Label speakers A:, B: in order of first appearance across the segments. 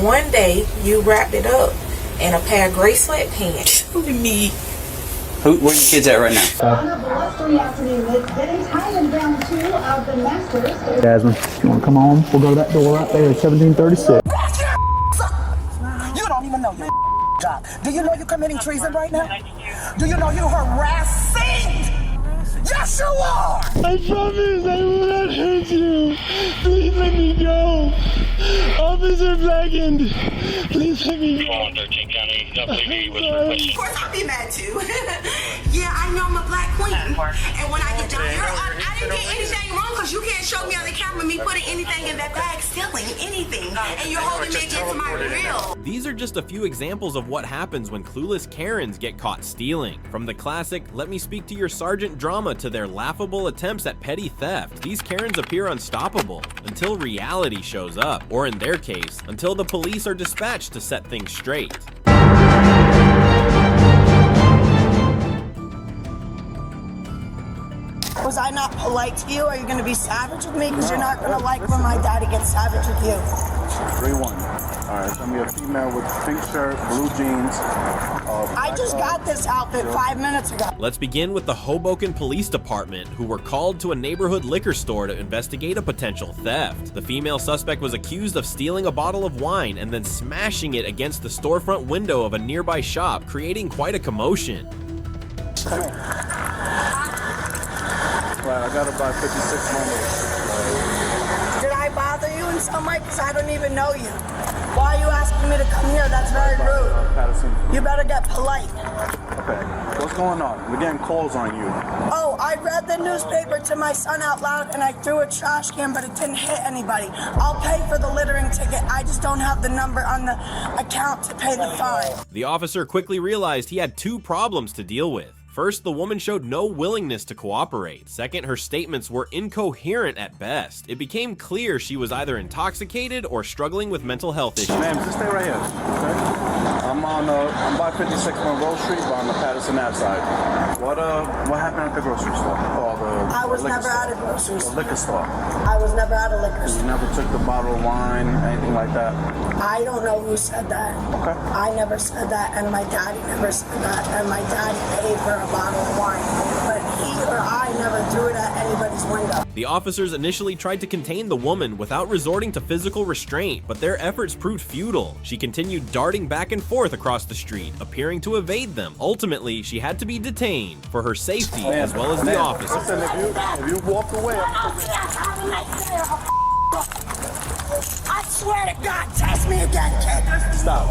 A: One day, you wrapped it up in a pair of gray sweatpants.
B: Me. Where are your kids at right now?
C: Jasmine, you want to come on? We'll go to that door right there at 1736.
D: You don't even know your job. Do you know you're committing treason right now? Do you know you're harassing? Yes, you are!
C: I promise I will not hurt you. Please let me go. Officer Blackened, please let me go.
E: 13 County, WV was requested.
F: Of course I'll be mad too. Yeah, I know I'm a black queen. And when I get down here, I didn't get anything wrong because you can't show me on the camera me putting anything in that bag, stealing anything. And you're holding me against my reel.
G: These are just a few examples of what happens when clueless Karens get caught stealing. From the classic, let me speak to your sergeant drama to their laughable attempts at petty theft, these Karens appear unstoppable until reality shows up, or in their case, until the police are dispatched to set things straight.
D: Was I not polite to you? Are you going to be savage with me? Because you're not going to like when my daddy gets savage with you.
H: 3-1. All right, so I'm a female with pink shirt, blue jeans.
D: I just got this outfit 5 minutes ago.
G: Let's begin with the Hoboken Police Department, who were called to a neighborhood liquor store to investigate a potential theft. The female suspect was accused of stealing a bottle of wine and then smashing it against the storefront window of a nearby shop, creating quite a commotion.
D: Come here.
H: Right, I gotta buy 56 numbers.
D: Did I bother you in some way? Because I don't even know you. Why are you asking me to come here? That's very rude. You better get polite.
H: Okay, what's going on? We're getting calls on you.
D: Oh, I read the newspaper to my son out loud and I threw a trash can, but it didn't hit anybody. I'll pay for the littering ticket. I just don't have the number on the account to pay the fine.
G: The officer quickly realized he had two problems to deal with. First, the woman showed no willingness to cooperate. Second, her statements were incoherent at best. It became clear she was either intoxicated or struggling with mental health issues.
H: Ma'am, just stay right here, okay? I'm by 56 Monroe Street, but on the Patterson Ave side. What happened at the grocery store?
D: I was never at a grocery store.
H: The liquor store.
D: I was never at a liquor store.
H: You never took the bottle of wine, anything like that?
D: I don't know who said that.
H: Okay.
D: I never said that, and my daddy never said that, and my daddy paid for a bottle of wine, but he or I never threw it at anybody's window.
G: The officers initially tried to contain the woman without resorting to physical restraint, but their efforts proved futile. She continued darting back and forth across the street, appearing to evade them. Ultimately, she had to be detained for her safety as well as the officer.
H: Listen, if you walk away,
D: I swear to God, test me again, kid.
H: Stop.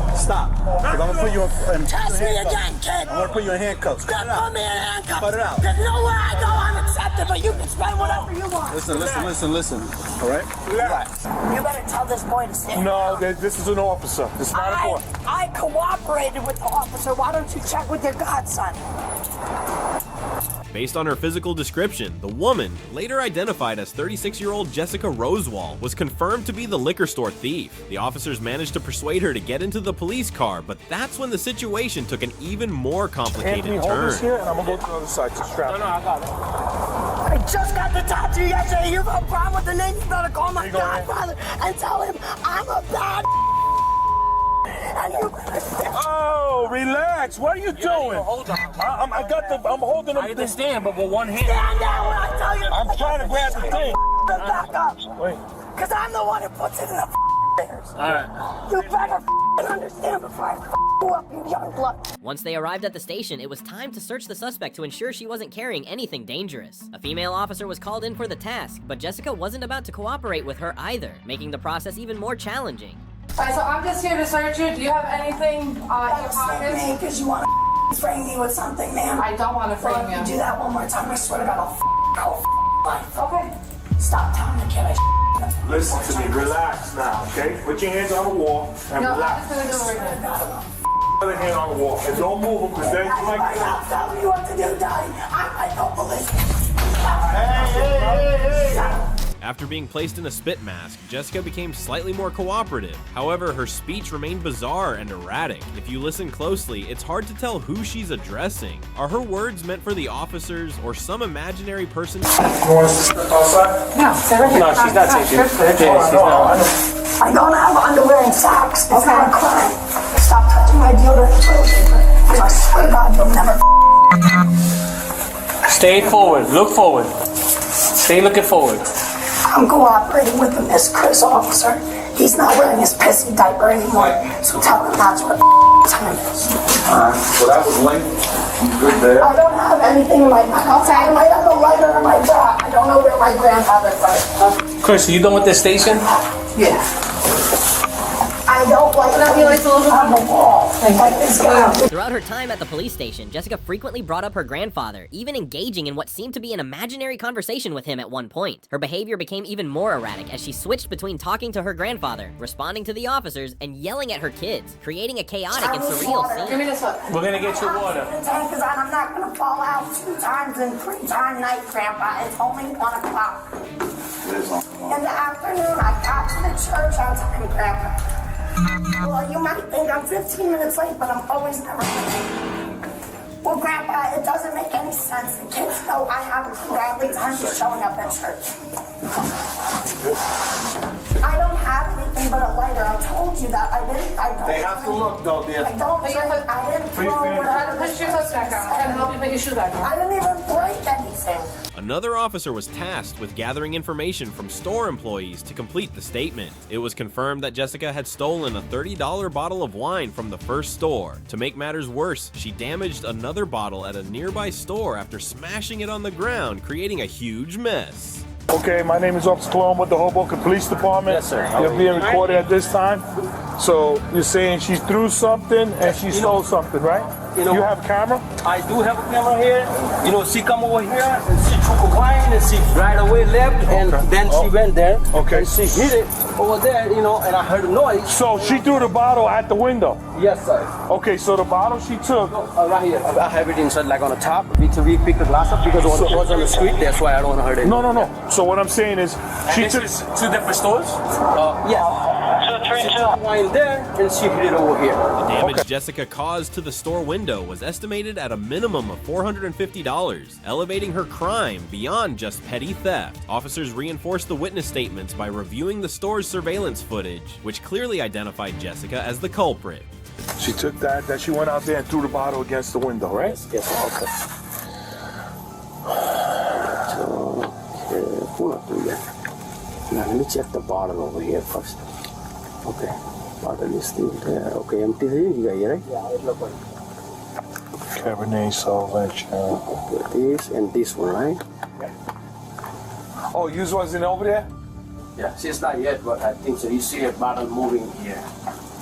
H: I'm gonna put you in
D: Test me again, kid.
H: I'm gonna put you in handcuffs.
D: Don't put me in handcuffs.
H: Cut it out.
D: Because nowhere I go, I'm accepted, but you can spend whatever you want.
H: Listen. All right? Relax.
D: You better tell this boy to stand
H: No,
D: down.
H: this is an officer. This is not a boy.
D: I cooperated with the officer. Why don't you check with your godson?
G: Based on her physical description, the woman, later identified as 36-year-old Jessica Rosewall, was confirmed to be the liquor store thief. The officers managed to persuade her to get into the police car, but that's when the situation took an even more complicated turn.
H: Here, and I'm gonna go to the other side to strap.
E: No, I got it.
D: I just got the tattoo yesterday. You have a problem with the name? You better call my godfather and tell him I'm a bad. And you better stand.
H: Oh, relax. What are you doing?
E: Hold on.
H: I'm holding
E: I understand, but with one hand.
D: Stand down when I tell you.
H: I'm trying to grab the thing.
D: Back up.
H: Wait.
D: Because I'm the one who puts it in the stairs.
E: All right.
D: You better understand before I you up, you young blood.
I: Once they arrived at the station, it was time to search the suspect to ensure she wasn't carrying anything dangerous. A female officer was called in for the task, but Jessica wasn't about to cooperate with her either, making the process even more challenging.
J: Alright, so I'm just here to search you. Do you have anything in your pockets?
D: Because you want to frame me with something, ma'am.
J: I don't want to frame you.
D: If you do that one more time, I swear to God, I'll life.
J: Okay.
D: Stop telling the kid I
H: Listen to me. Relax now, okay? Put your hands on the wall and
J: No,
H: relax.
J: I'm just gonna do it right now.
H: Other hand on the wall and don't move them because then you might.
D: I'll tell you what to do, Daddy. I don't believe it.
H: Hey.
G: After being placed in a spit mask, Jessica became slightly more cooperative. However, her speech remained bizarre and erratic. If you listen closely, it's hard to tell who she's addressing. Are her words meant for the officers or some imaginary person?
J: No, stay right here.
E: No, she's not taking it.
D: I don't have underwear and socks. It's not a crime. Stop touching my deodorant and toilet paper. I swear to God, you'll never
E: Stay forward. Look forward. Stay looking forward.
D: I'm cooperating with the Miss Chris officer. He's not wearing his pissy diaper anymore. So tell him that's what time is.
H: So that was late. Good there.
D: I don't have anything in my mouth. I might have a lighter in my bra. I don't know where my grandfather put it.
E: Chris, are you done with this station?
D: Yeah. I don't like that he likes to look on the wall. Like this guy.
I: Throughout her time at the police station, Jessica frequently brought up her grandfather, even engaging in what seemed to be an imaginary conversation with him at one point. Her behavior became even more erratic as she switched between talking to her grandfather, responding to the officers, and yelling at her kids, creating a chaotic and surreal
J: Give me
I: scene.
J: this one.
E: We're gonna get you water.
D: Because I'm not going to fall out 2 times in 3-time night, Grandpa. It's only 1 o'clock. In the afternoon, I got to the church on time, Grandpa. Well, you might think I'm 15 minutes late, but I'm always never late. Well, Grandpa, it doesn't make any sense. The kids know I have a godly time for showing up at church. I don't have anything but a lighter. I told you that. I don't.
H: They have to look though, dear.
D: I didn't throw whatever.
J: Put your toes back on. I'm trying to help you put your shoe back on.
D: I didn't even break anything.
G: Another officer was tasked with gathering information from store employees to complete the statement. It was confirmed that Jessica had stolen a $30 bottle of wine from the first store. To make matters worse, she damaged another bottle at a nearby store after smashing it on the ground, creating a huge mess.
C: Okay, my name is Officer Cologne with the Hoboken Police Department.
E: Yes, sir.
C: You're being recorded at this time. So you're saying she threw something and she stole something, right?
E: You know-
C: You have a camera?
E: I do have a camera here. You know, she come over here and she took a wine and she right away left and then she went there.
C: Okay.
E: And she hit it over there, you know, and I heard a noise.
C: So she threw the bottle at the window.
E: Yes, sir.
C: Okay, so the bottle she took.
E: Right here. I have it inside, like on the top. We pick the glass up because it was on the street. That's why I don't want to hurt it.
C: No. So what I'm saying is, she took.
E: 2 different stores? Yeah. She took wine there and she hit it over here.
G: The damage Jessica caused to the store window was estimated at a minimum of $450, elevating her crime beyond just petty theft. Officers reinforced the witness statements by reviewing the store's surveillance footage, which clearly identified Jessica as the culprit.
C: She took that she went out there and threw the bottle against the window, right?
E: Yes, okay.
K: Now let me check the bottle over here first. Okay, bottle is still there. Okay, empty here, right? Yeah, it looks like.
C: Cabernet Sauvignon.
K: Okay, this and this one, right?
C: Oh, yours wasn't over there?
K: Yeah, she's not yet, but I think so. You see a bottle moving here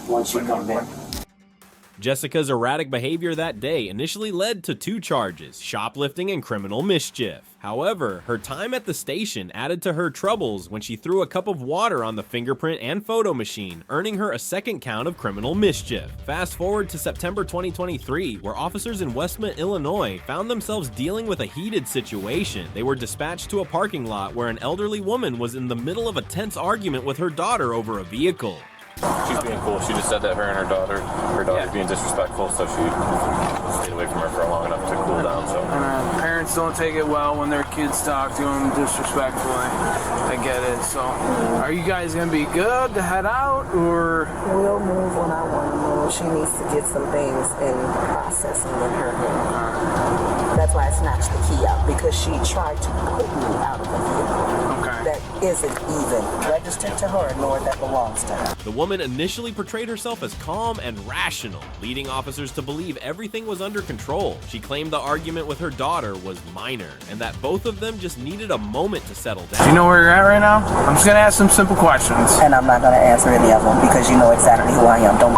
K: once you come back.
G: Jessica's erratic behavior that day initially led to 2 charges, shoplifting and criminal mischief. However, her time at the station added to her troubles when she threw a cup of water on the fingerprint and photo machine, earning her a second count of criminal mischief. Fast forward to September 2023, where officers in Westmont, Illinois found themselves dealing with a heated situation. They were dispatched to a parking lot where an elderly woman was in the middle of a tense argument with her daughter over a vehicle.
L: She's being cool. She just said that her and her daughter's being disrespectful, so she stayed away from her for long enough to cool down. So
M: parents don't take it well when their kids talk to them disrespectfully. I get it. So, are you guys gonna be good to head out, or?
N: We'll move when I want to move. She needs to get some things in processing in her head. That's why I snatched the key out, because she tried to put me out of the vehicle. That isn't even registered to her, nor that belongs to her.
G: The woman initially portrayed herself as calm and rational, leading officers to believe everything was under control. She claimed the argument with her daughter was minor, and that both of them just needed a moment to settle down.
M: Do you know where you're at right now? I'm just gonna ask some simple questions.
N: And I'm not going to answer any of them, because you know exactly who I am. Don't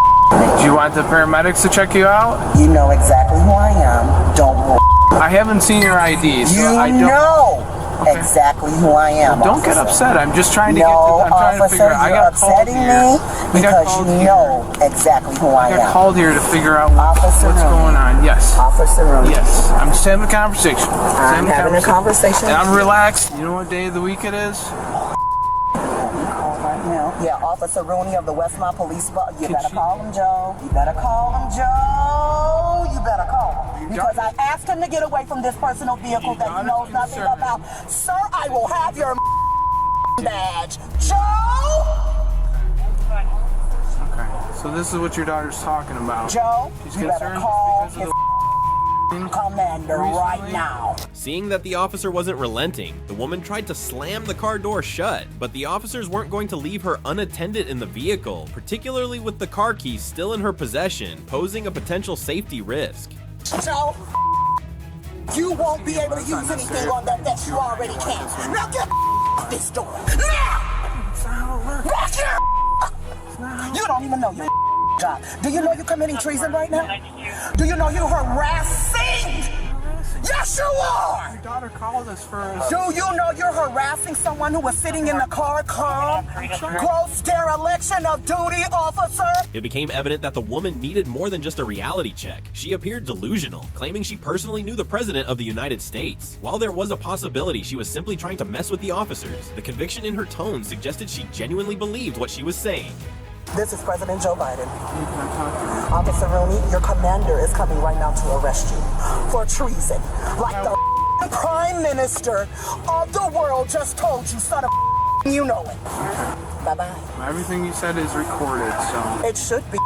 M: Do you want the paramedics to check you out?
N: You know exactly who I am. Don't
M: I haven't seen your ID, so
N: You
M: I don't
N: know exactly who I am.
M: Well, don't get upset. I'm just trying to I'm trying to figure out. I got called here.
N: Because you know exactly who I am.
M: I got called here to figure out what's going on. Yes.
N: Officer Rooney.
M: Yes. I'm just having a conversation.
N: I'm having a conversation.
M: And I'm relaxed. You know what day of the week it is?
N: Yeah, Officer Rooney of the Westmont Police. You better call him, Joe. You better call him, Joe. You better call him. Because I asked him to get away from this personal vehicle that he knows nothing about. Sir, I will have your badge. Joe!
M: Okay, so this is what your daughter's talking about.
N: Joe,
M: she's
N: you better call his commander right now.
G: Seeing that the officer wasn't relenting, the woman tried to slam the car door shut, but the officers weren't going to leave her unattended in the vehicle, particularly with the car keys still in her possession, posing a potential safety risk.
N: Joe, you won't be able to use anything on that you already can. Now get this door. Now! Back here! You don't even know your job. Do you know you're committing treason right now? Do you know you're harassing? Yes, you are!
M: Your daughter called us first.
N: Do you know you're harassing someone who was sitting in the car calm? Gross dereliction of duty, officer!
G: It became evident that the woman needed more than just a reality check. She appeared delusional, claiming she personally knew the President of the United States. While there was a possibility she was simply trying to mess with the officers, the conviction in her tone suggested she genuinely believed what she was saying.
N: This is President Joe Biden. Officer Rooney, your commander is coming right now to arrest you for treason. Like the Prime Minister of the world just told you, son of you know it. Bye-bye.
M: Everything you said is recorded, so...
N: It should be.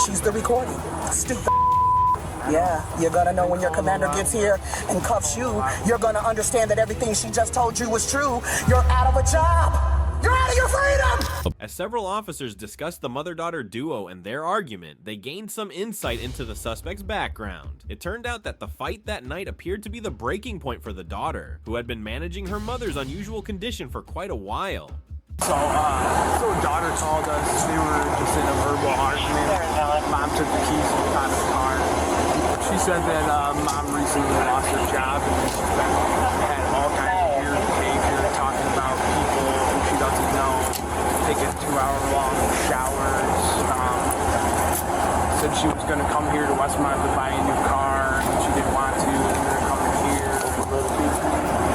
N: She's the recording. Stupid. Yeah, you're gonna know when your commander gets here and cuffs you. You're gonna understand that everything she just told you was true. You're out of a job. You're out of your freedom!
G: As several officers discussed the mother-daughter duo and their argument, they gained some insight into the suspect's background. It turned out that the fight that night appeared to be the breaking point for the daughter, who had been managing her mother's unusual condition for quite a while.
M: So daughter called us. They were just in a verbal argument. Mom took the keys out of the car. She said that mom recently lost her job and had all kinds of weird behavior, talking about people who she doesn't know, taking 2-hour-long showers. Said she was going to come here to Westmont to buy a new car, and she didn't want to, and we were coming here.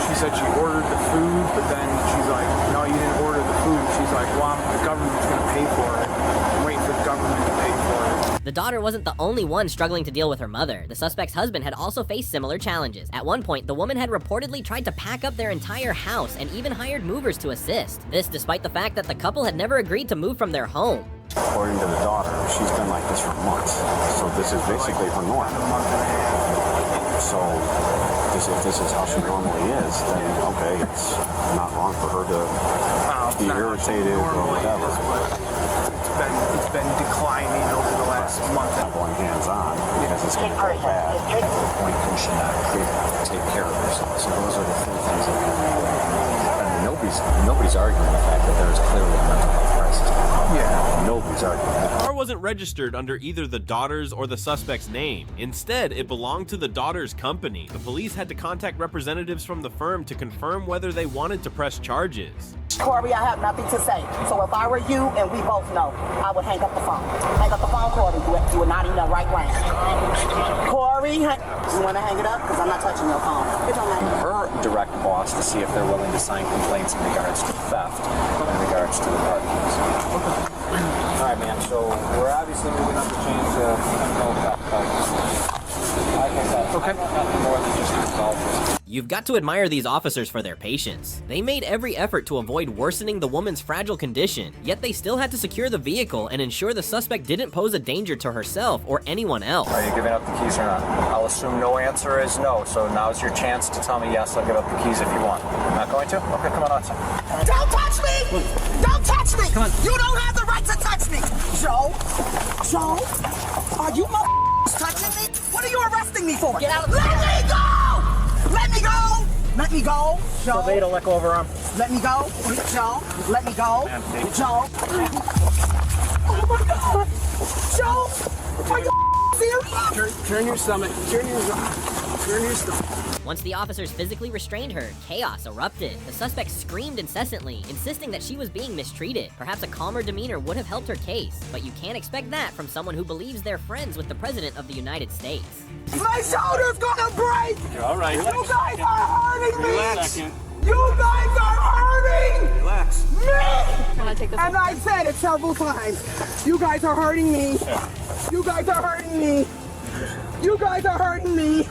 M: She said she ordered the food, but then she's like, no, you didn't order the food. She's like, well, the government's going to pay for it. I'm waiting for the government to pay for it.
I: The daughter wasn't the only one struggling to deal with her mother. The suspect's husband had also faced similar challenges. At one point, the woman had reportedly tried to pack up their entire house and even hired movers to assist. This despite the fact that the couple had never agreed to move from their home.
K: According to the daughter, she's been like this for months. So this is basically her norm. So if this is how she normally is, then okay, it's not wrong for her to be irritated or whatever.
M: It's been declining over the last month.
K: Not going hands-on because it's going to go bad. At the point where she not take care of herself. So those are the three things that nobody's arguing the fact that there is clearly a mental health crisis. Yeah, nobody's arguing that.
G: The car wasn't registered under either the daughter's or the suspect's name. Instead, it belonged to the daughter's company. The police had to contact representatives from the firm to confirm whether they wanted to press charges.
N: Corey, I have nothing to say. So if I were you, and we both know, I would hang up the phone. Hang up the phone, Corey. You are not in the right range. Corey, you want to hang it up? Because I'm not touching your phone.
K: Her direct boss to see if they're willing to sign complaints in regards to theft, in regards to the car keys. All right, man. So we're obviously moving up the chain to no theft charges. Okay. More than just involved.
I: You've got to admire these officers for their patience. They made every effort to avoid worsening the woman's fragile condition, yet they still had to secure the vehicle and ensure the suspect didn't pose a danger to herself or anyone else.
K: Are you giving up the keys or not? I'll assume no answer is no, so now's your chance to tell me yes, I'll give up the keys if you want. Not going to? Okay, come on outside.
N: Don't touch me! Don't touch me! Come on. You don't have the right to touch me! Joe? Are you touching me? What are you arresting me for? Get out of the Let me go! Let me go! Let me go! Joe.
K: So they don't let go of her arm.
N: Let me go! Joe! Let me go! Joe! Oh my God! Joe! Are you serious?
M: Turn your stomach. Turn your stomach.
I: Once the officers physically restrained her, chaos erupted. The suspect screamed incessantly, insisting that she was being mistreated. Perhaps a calmer demeanor would have helped her case, but you can't expect that from someone who believes they're friends with the President of the United States.
N: My shoulder's gonna break!
K: You're all right.
N: You guys are hurting me!
K: Relax.
N: You guys are hurting!
K: Relax.
N: Me!
J: take this.
C: And I said it several times. You guys are hurting me. You guys are hurting me. You guys are hurting me.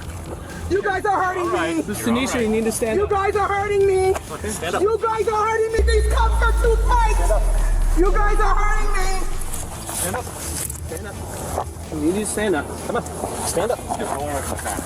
C: You guys are hurting me.
M: Miss Tanisha, you need to stand
C: up. You guys are hurting me.
M: Okay, stand up.
C: You guys are hurting me. These cuffs are too tight. You guys are hurting me.
M: Stand up. Stand up. You need to stand up. Come on. Stand up.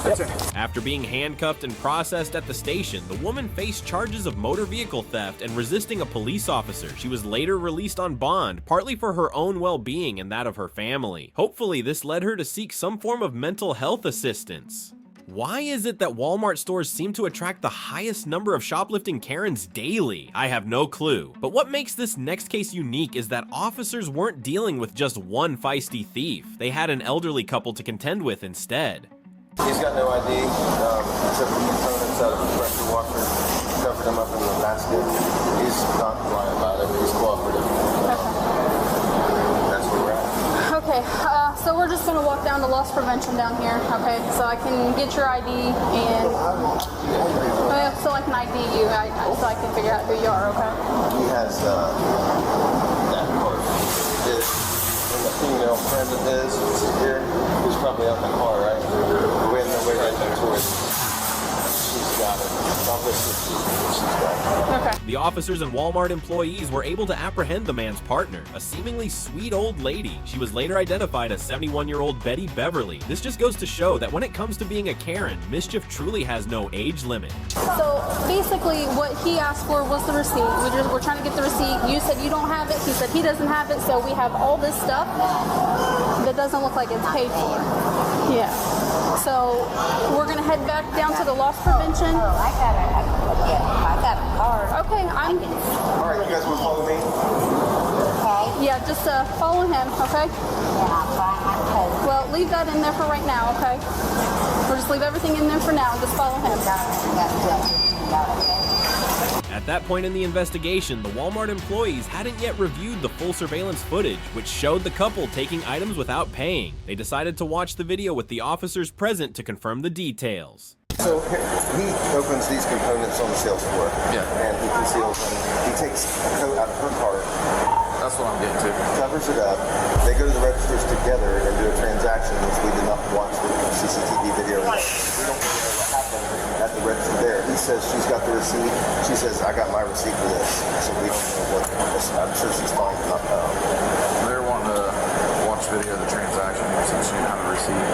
M: Yep.
G: After being handcuffed and processed at the station, the woman faced charges of motor vehicle theft and resisting a police officer. She was later released on bond, partly for her own well-being and that of her family. Hopefully, this led her to seek some form of mental health assistance. Why is it that Walmart stores seem to attract the highest number of shoplifting Karens daily? I have no clue. But what makes this next case unique is that officers weren't dealing with just one feisty thief. They had an elderly couple to contend with instead.
O: He's got no ID, except for components out of the pressure washer, covered him up in the basket. He's not lying about it, he's cooperative. That's where we're at.
J: Okay, so we're just gonna walk down to loss prevention down here, okay? So I can get your ID and, so I can ID you, so I can figure out who you are, okay?
O: He has, that card. And the female friend of his is here, who's probably out in the car, right? We have no way to get towards. She's got it. She's got it.
J: Okay.
G: The officers and Walmart employees were able to apprehend the man's partner, a seemingly sweet old lady. She was later identified as 71-year-old Betty Beverly. This just goes to show that when it comes to being a Karen, mischief truly has no age limit.
J: So basically what he asked for was the receipt. We're trying to get the receipt. You said you don't have it. He said he doesn't have it. So we have all this stuff that doesn't look like it's paid for. Yeah. So we're gonna head back down to the loss prevention.
D: Oh, I got a card.
J: Okay,
O: All right, you guys want to follow me?
D: Okay.
J: Yeah, just follow him, okay?
D: Yeah, I'm fine.
J: Well, leave that in there for right now, okay? We'll just leave everything in there for now and just follow him.
G: At that point in the investigation, the Walmart employees hadn't yet reviewed the full surveillance footage, which showed the couple taking items without paying. They decided to watch the video with the officers present to confirm the details.
O: So he opens these components on the sales floor. Yeah. And he conceals them. He takes a coat out of her cart. That's what I'm getting to. Covers it up. They go to the registers together and do a transaction, which we did not watch the CCTV video. We don't know what happened at the register there. He says she's got the receipt. She says, I got my receipt for this. So we don't know what. I'm sure she's fine.
H: They're wanting to watch video of the transaction since she didn't have a receipt.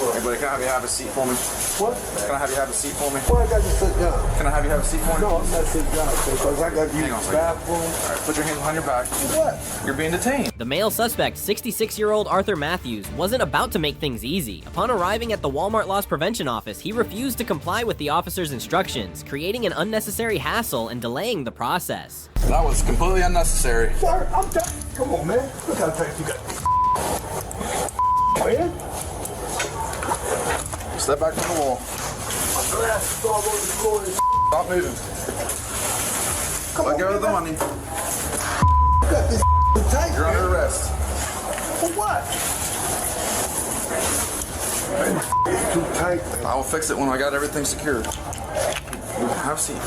H: Everybody, can I have you have a seat for me? What? Can I have you have a seat for me?
C: Well, I got you sit down.
H: Can I have you have a seat for me?
C: No, I'm not sitting down because I got you bathroom.
H: All right, put your hands behind your back.
C: What?
H: You're being detained.
I: The male suspect, 66-year-old Arthur Matthews, wasn't about to make things easy. Upon arriving at the Walmart Loss Prevention office, he refused to comply with the officer's instructions, creating an unnecessary hassle and delaying the process.
H: That was completely unnecessary.
C: Sir, I'm done. Come on, man. Look how tight you got. Man.
H: Step back from the wall. Stop moving.
C: Come on,
H: let go of the money.
C: You got this tight.
H: You're under arrest.
C: For what? Man, too tight, man.
H: I will fix it when I got everything secured. Have a seat.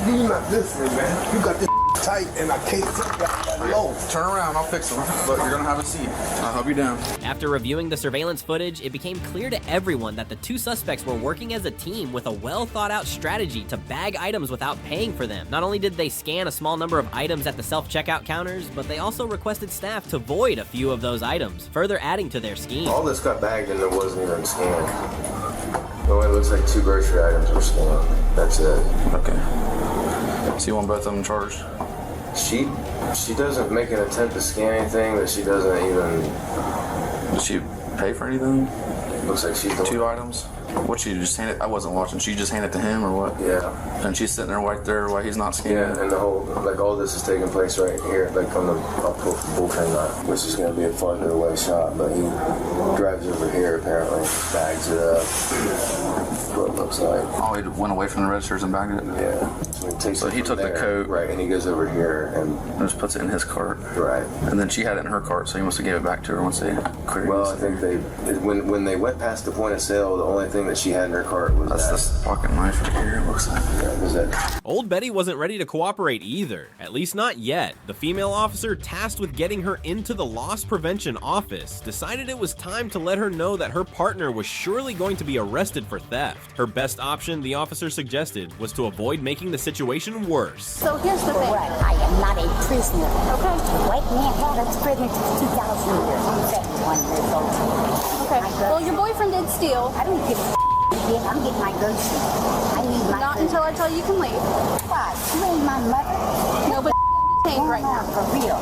C: You're not listening, man. You got this tight and I can't take that low.
H: Turn around, I'll fix them. But you're gonna have a seat. I'll help you down.
I: After reviewing the surveillance footage, it became clear to everyone that the two suspects were working as a team with a well-thought-out strategy to bag items without paying for them. Not only did they scan a small number of items at the self-checkout counters, but they also requested staff to void a few of those items, further adding to their scheme.
O: All this got bagged and there wasn't even scanned. Well, it looks like 2 grocery items were scanned. That's it.
H: Okay. So you want both of them charged?
O: She doesn't make an attempt to scan anything, but she doesn't even...
H: Did she pay for anything?
O: Looks like she's the
H: 2 items? What, she just handed? I wasn't watching. She just handed it to him or what?
O: Yeah.
H: And she's sitting there right there while he's not scanning.
O: Yeah, and the whole, like all this is taking place right here, like on the bullpen lot, which is going to be a farther away shot, but he drives over here apparently, bags it up, what it looks like.
H: Oh, he went away from the registers and bagged it?
O: Yeah. So
H: he took the coat.
O: Right, and he goes over here and
H: just puts it in his cart.
O: Right.
H: And then she had it in her cart, so he must have gave it back to her once they cleared it.
O: Well, I think when they went past the point of sale, the only thing thing that she had in her cart was
H: That's this pocket knife right here, it looks like.
O: Yeah, was that.
G: Old Betty wasn't ready to cooperate either, at least not yet. The female officer tasked with getting her into the loss prevention office decided it was time to let her know that her partner was surely going to be arrested for theft. Her best option, the officer suggested, was to avoid making the situation worse.
J: So here's the thing.
D: I am not a prisoner.
J: Okay.
D: White man held us prisoner since 2000 years. I'm 71 years old.
J: Okay. Well, your boyfriend did steal.
D: I don't give a shit. I'm getting my groceries. I need my
J: Not
D: food.
J: until I tell you can leave.
D: Why? You ain't my mother.
J: No, but right now.
D: For real.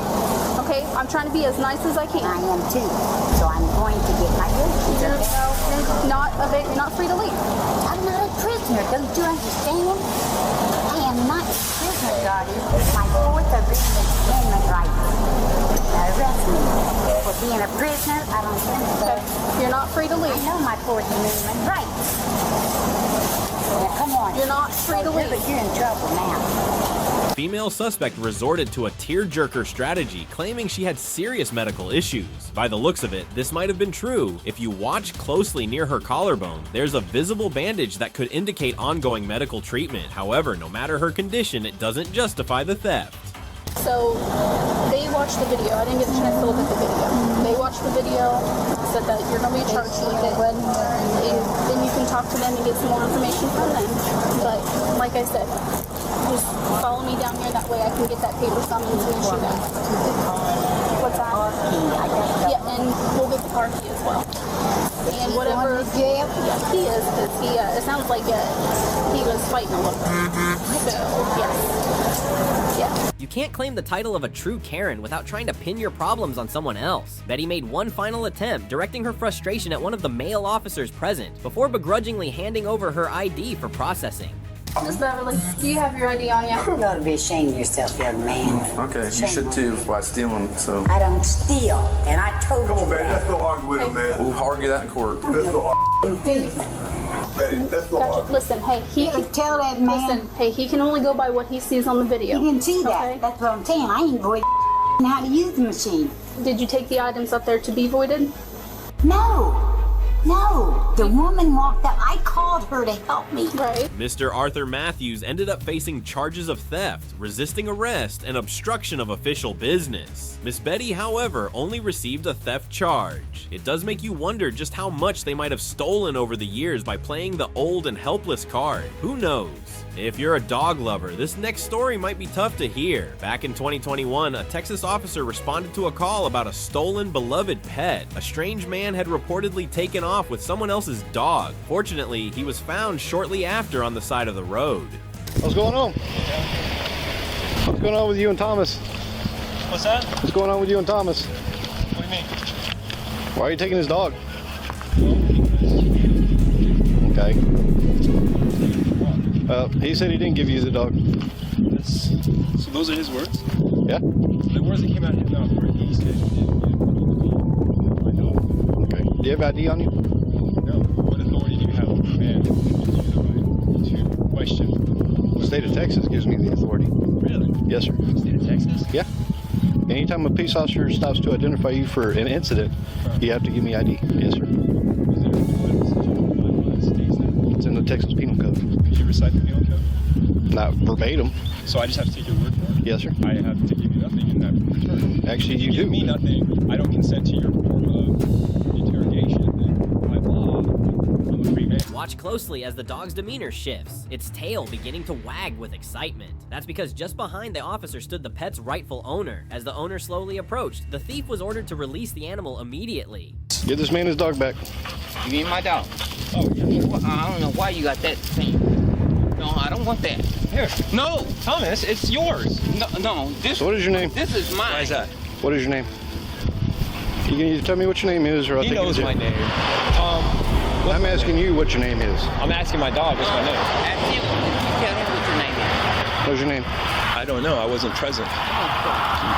J: Okay, I'm trying to be as nice as I can.
D: I am too. So I'm going to get my groceries.
J: You're not free to leave.
D: I'm not a prisoner. Don't you understand? I am not a prisoner, Dottie. It's my Fourth Amendment right. Arrest me for being a prisoner. I don't think so.
J: You're not free to leave.
D: I know my Fourth Amendment right. Now come on.
J: You're not free to leave.
D: But you're in trouble now.
G: Female suspect resorted to a tearjerker strategy, claiming she had serious medical issues. By the looks of it, this might have been true. If you watch closely near her collarbone, there's a visible bandage that could indicate ongoing medical treatment. However, no matter her condition, it doesn't justify the theft.
J: So they watched the video. I didn't get a chance to look at the video. They watched the video, said that you're going to be charged with it. Then you can talk to them and get some more information from them. But like I said, just follow me down here. That way I can get that paper summons and issue that. What's that? Yeah, and we'll get the car key as well. And whatever. Yeah, he is. Because it sounds like he was fighting a little bit. So, yes. Yeah.
I: You can't claim the title of a true Karen without trying to pin your problems on someone else. Betty made one final attempt, directing her frustration at one of the male officers present, before begrudgingly handing over her ID for processing.
J: Miss Beverly, do you have your ID on you?
D: You ought to be ashamed of yourself, young man.
H: Okay, you should too by stealing, so.
D: I don't steal, and I told you.
H: Come on, baby, let's go argue with him, man. We'll argue that in court. Let's go argue. Betty, let's go argue.
J: Listen, hey, he can
D: tell that man.
J: Listen, hey, he can only go by what he sees on the video.
D: You can see that.
J: Okay?
D: That's what I'm saying. I ain't voided how to use the machine.
J: Did you take the items up there to be voided?
D: No. No, the woman walked up. I called her to help me.
J: Right.
G: Mr. Arthur Matthews ended up facing charges of theft, resisting arrest, and obstruction of official business. Miss Betty, however, only received a theft charge. It does make you wonder just how much they might have stolen over the years by playing the old and helpless card. Who knows? If you're a dog lover, this next story might be tough to hear. Back in 2021, a Texas officer responded to a call about a stolen beloved pet. A strange man had reportedly taken off with someone else's dog. Fortunately, he was found shortly after on the side of the road.
P: What's going on? What's going on with you and Thomas?
Q: What's that?
P: What's going on with you and Thomas?
Q: What do you mean?
P: Why are you taking his dog? Okay. He said he didn't give you the dog.
Q: So those are his words?
P: Yeah.
Q: The words that came out of his mouth were he said he didn't give my dog.
P: Okay. Do you have ID on you?
Q: No. What authority do you have over a man to question?
P: The state of Texas gives me the authority.
Q: Really?
P: Yes, sir.
Q: State of Texas?
P: Yeah. Anytime a peace officer stops to identify you for an incident, you have to give me ID. Yes, sir. It's in the Texas Penal Code.
Q: Could you recite the penal code?
P: Not verbatim.
Q: So I just have to take your word for it?
P: Yes, sir.
Q: I have to give you nothing in that return.
P: Actually, you do.
Q: Give me nothing. I don't consent to your form of interrogation. Then by law, I'm a free man.
I: Watch closely as the dog's demeanor shifts, its tail beginning to wag with excitement. That's because just behind the officer stood the pet's rightful owner. As the owner slowly approached, the thief was ordered to release the animal immediately.
P: Give this man his dog back.
R: You need my dog. Oh, I don't know why you got that thing. No, I don't want that.
Q: Here. No, Thomas, it's yours.
R: No, this.
P: So what is your name?
R: This is mine.
Q: Why is that?
P: What is your name? You can either tell me what your name is, or I'll
Q: He
P: take
Q: knows
P: it.
Q: my name.
P: I'm asking you what your name is.
Q: I'm asking my dog what's my name.
R: Ask him. Tell him what your name is.
P: What's your name?
Q: I don't know. I wasn't present.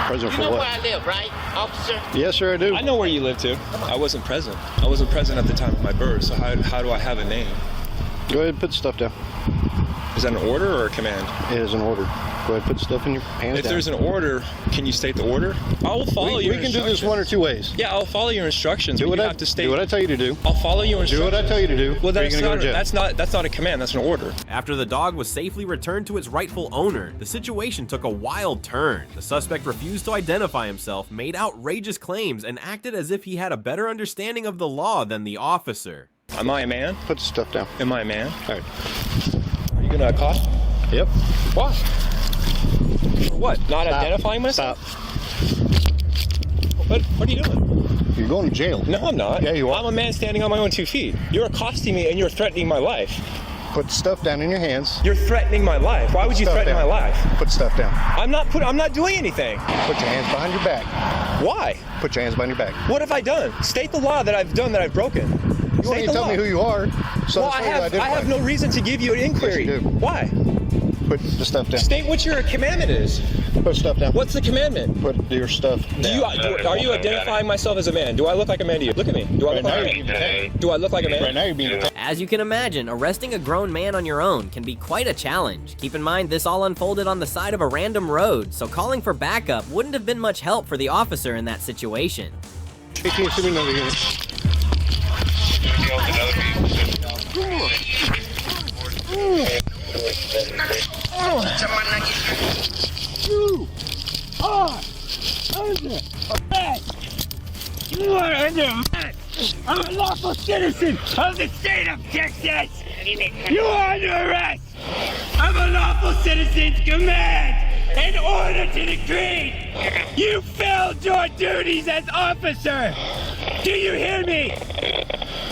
P: Present
R: You
P: for
R: know
P: what?
R: where I live, right, officer?
P: Yes, sir, I do.
Q: I know where you live too. I wasn't present. I wasn't present at the time of my birth, so how do I have a name?
P: Go ahead and put stuff down.
Q: Is that an order or a command?
P: It is an order. Go ahead, put stuff in your hands.
Q: If
P: down.
Q: there's an order, can you state the order? I will follow your
P: We can do this one or two ways.
Q: Yeah, I'll follow your instructions.
P: Do what
Q: have to state.
P: Do what I tell you to do.
Q: I'll follow your instructions.
P: Do what I tell you to do.
Q: Well,
P: that's
Q: that's
P: not,
Q: not, go to jail. That's not a command. That's an order.
G: After the dog was safely returned to its rightful owner, the situation took a wild turn. The suspect refused to identify himself, made outrageous claims, and acted as if he had a better understanding of the law than the officer.
Q: Am I a man?
P: Put the stuff down.
Q: Am I a man?
P: All right.
Q: Are you gonna accost?
P: Yep.
Q: What? For what? Not identifying myself?
P: Stop.
Q: What are you doing?
P: You're going to jail.
Q: No, I'm not.
P: Yeah, you are.
Q: I'm a man standing on my own 2 feet. You're accosting me and you're threatening my life.
P: Put the stuff down in your hands.
Q: You're threatening my life. Why would you threaten my life?
P: Put stuff down.
Q: I'm not doing anything.
P: Put your hands behind your back.
Q: Why?
P: Put your hands behind your back.
Q: What have I done? State the law that I've done that I've broken.
P: You want to tell me who you are? So
Q: well, I have no reason to give you an inquiry.
P: Yes, you do.
Q: Why?
P: Put the stuff down.
Q: State what your commandment is.
P: Put stuff down.
Q: What's the commandment?
P: Put your stuff down.
Q: Are you identifying myself as a man? Do I look like a man to you? Look at me. Do I look like a man? Do I look like a man?
P: Right now you're being detained.
I: As you can imagine, arresting a grown man on your own can be quite a challenge. Keep in mind, this all unfolded on the side of a random road, so calling for backup wouldn't have been much help for the officer in that situation.
P: Hey, can you see me another unit?
S: You are under arrest. You are under arrest. I'm a lawful citizen of the state of Texas. You are under arrest. I'm a lawful citizen's command and order to decree. You failed your duties as officer. Do you hear me?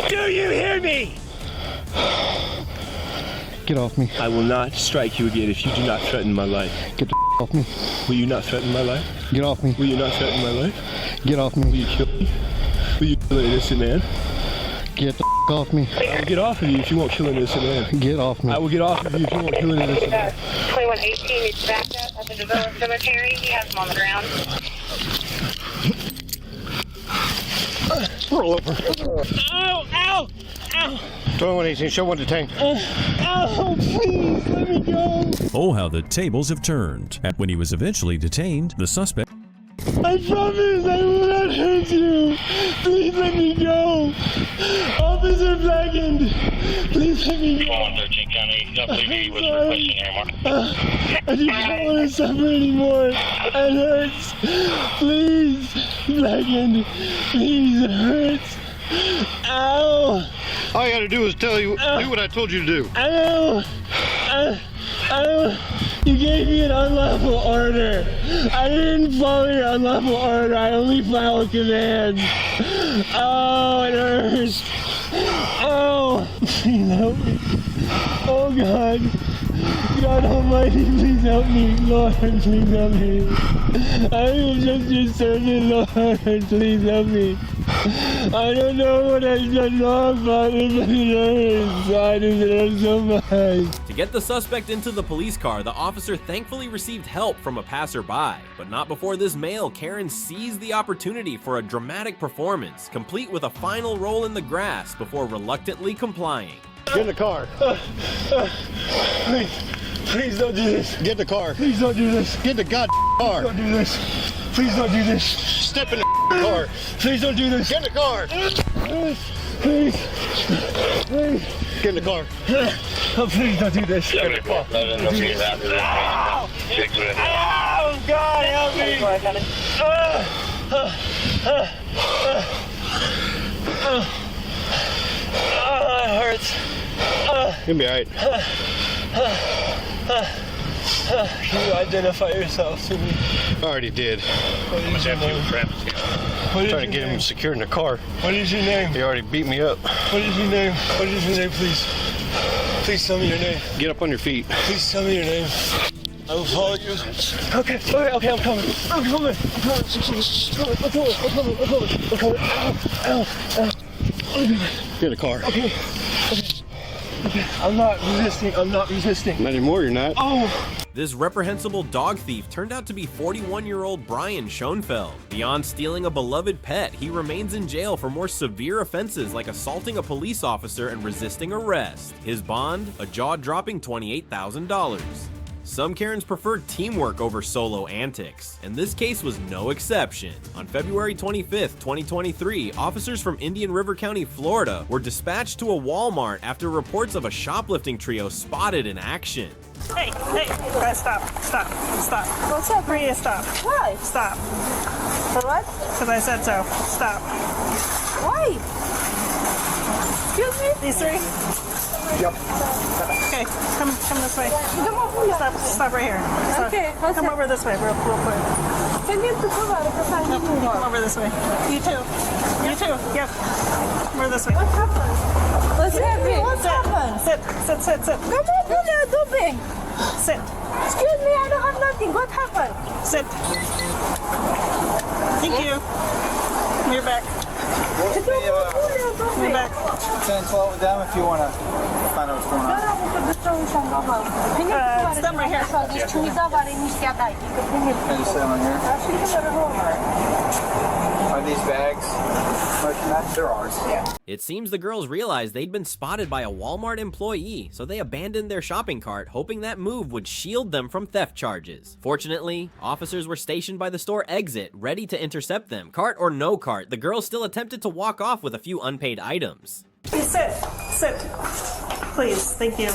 S: Do you hear me?
P: Get off me.
Q: I will not strike you again if you do not threaten my life.
P: Get the off me.
Q: Will you not threaten my life?
P: Get off me.
Q: Will you not threaten my life?
P: Get off me.
Q: Will you kill me? Will you kill an innocent man?
P: Get the off me.
Q: I will get off of you if you won't kill an innocent man.
P: Get off me.
Q: I will get off of you if you won't kill an innocent man.
T: 2118 is backed up at the Deville Cemetery. He has him on the ground.
P: Roll over.
S: Ow! Ow! Ow!
P: 2118, show one detained.
S: Ow! Please let me go.
U: Oh, how the tables have turned. And when he was eventually detained, the suspect...
S: I promise I will not hurt you. Please let me go. Officer Blackened, please let me go.
V: 13 County, I believe he was requesting air mark.
S: I just don't want to suffer anymore. It hurts. Please, Blackened, please, it hurts. Ow.
P: All you gotta do is tell you, do what I told you to do.
S: Ow. You gave me an unlawful order. I didn't follow your unlawful order. I only followed commands. Oh, it hurts. Oh, please help me. Oh, God. God Almighty, please help me. Lord, please help me. I am just your servant, Lord. Please help me. I don't know what I've done wrong, Father, but it hurts. God, it hurts so much.
G: To get the suspect into the police car, the officer thankfully received help from a passerby. But not before this male, Karen seized the opportunity for a dramatic performance, complete with a final roll in the grass before reluctantly complying.
P: Get in the car.
S: Please don't do this.
P: Get in the car.
S: Please don't do this.
P: Get in the car.
S: Don't do this. Please don't do this.
P: Step in the car.
S: Please don't do this.
P: Get in the car.
S: Please. Please.
P: Get in the car.
S: Oh, please don't do this. Oh, God, help me. It hurts.
P: You'll be all right.
S: Can you identify yourself to me?
P: I already did.
S: What is your name?
P: Trying to get him secured in the car.
S: What is your name?
P: He already beat me up.
S: What is your name? What is your name, please? Please tell me your name.
P: Get up on your feet.
S: Please tell me your name. I will follow you. Okay, I'm coming. I'm coming.
P: Get in the car.
S: Okay. I'm not resisting.
P: Not anymore, you're not.
S: Oh!
G: This reprehensible dog thief turned out to be 41-year-old Brian Schoenfeld. Beyond stealing a beloved pet, he remains in jail for more severe offenses like assaulting a police officer and resisting arrest. His bond, a jaw-dropping $28,000. Some Karens preferred teamwork over solo antics, and this case was no exception. On February 25th, 2023, officers from Indian River County, Florida were dispatched to a Walmart after reports of a shoplifting trio spotted in action.
A: Hey, guys, stop. What's up? Maria, stop.
B: Why?
A: Stop.
B: For what?
A: Because I said so. Stop.
B: Why? Excuse me?
A: These three?
B: Yep.
A: Okay, come this way. Stop right here. Stop.
B: Okay,
A: come over this way real quick. Come over this way. You too. Yep. Come over this way.
B: What happened? What's happening? What happened?
A: Sit.
B: Come on, what are you doing?
A: Sit.
B: Excuse me, I don't have nothing. What happened?
A: Sit. Thank you. You're back. You're back.
W: 10 and 12 with them if you want to find out what's going on.
A: Stand right here.
W: Can I just sit on here? Are these bags merchandise? They're ours. Yeah.
G: It seems the girls realized they'd been spotted by a Walmart employee, so they abandoned their shopping cart, hoping that move would shield them from theft charges. Fortunately, officers were stationed by the store exit, ready to intercept them. Cart or no cart, the girls still attempted to walk off with a few unpaid items.
A: Please sit. Please, thank you.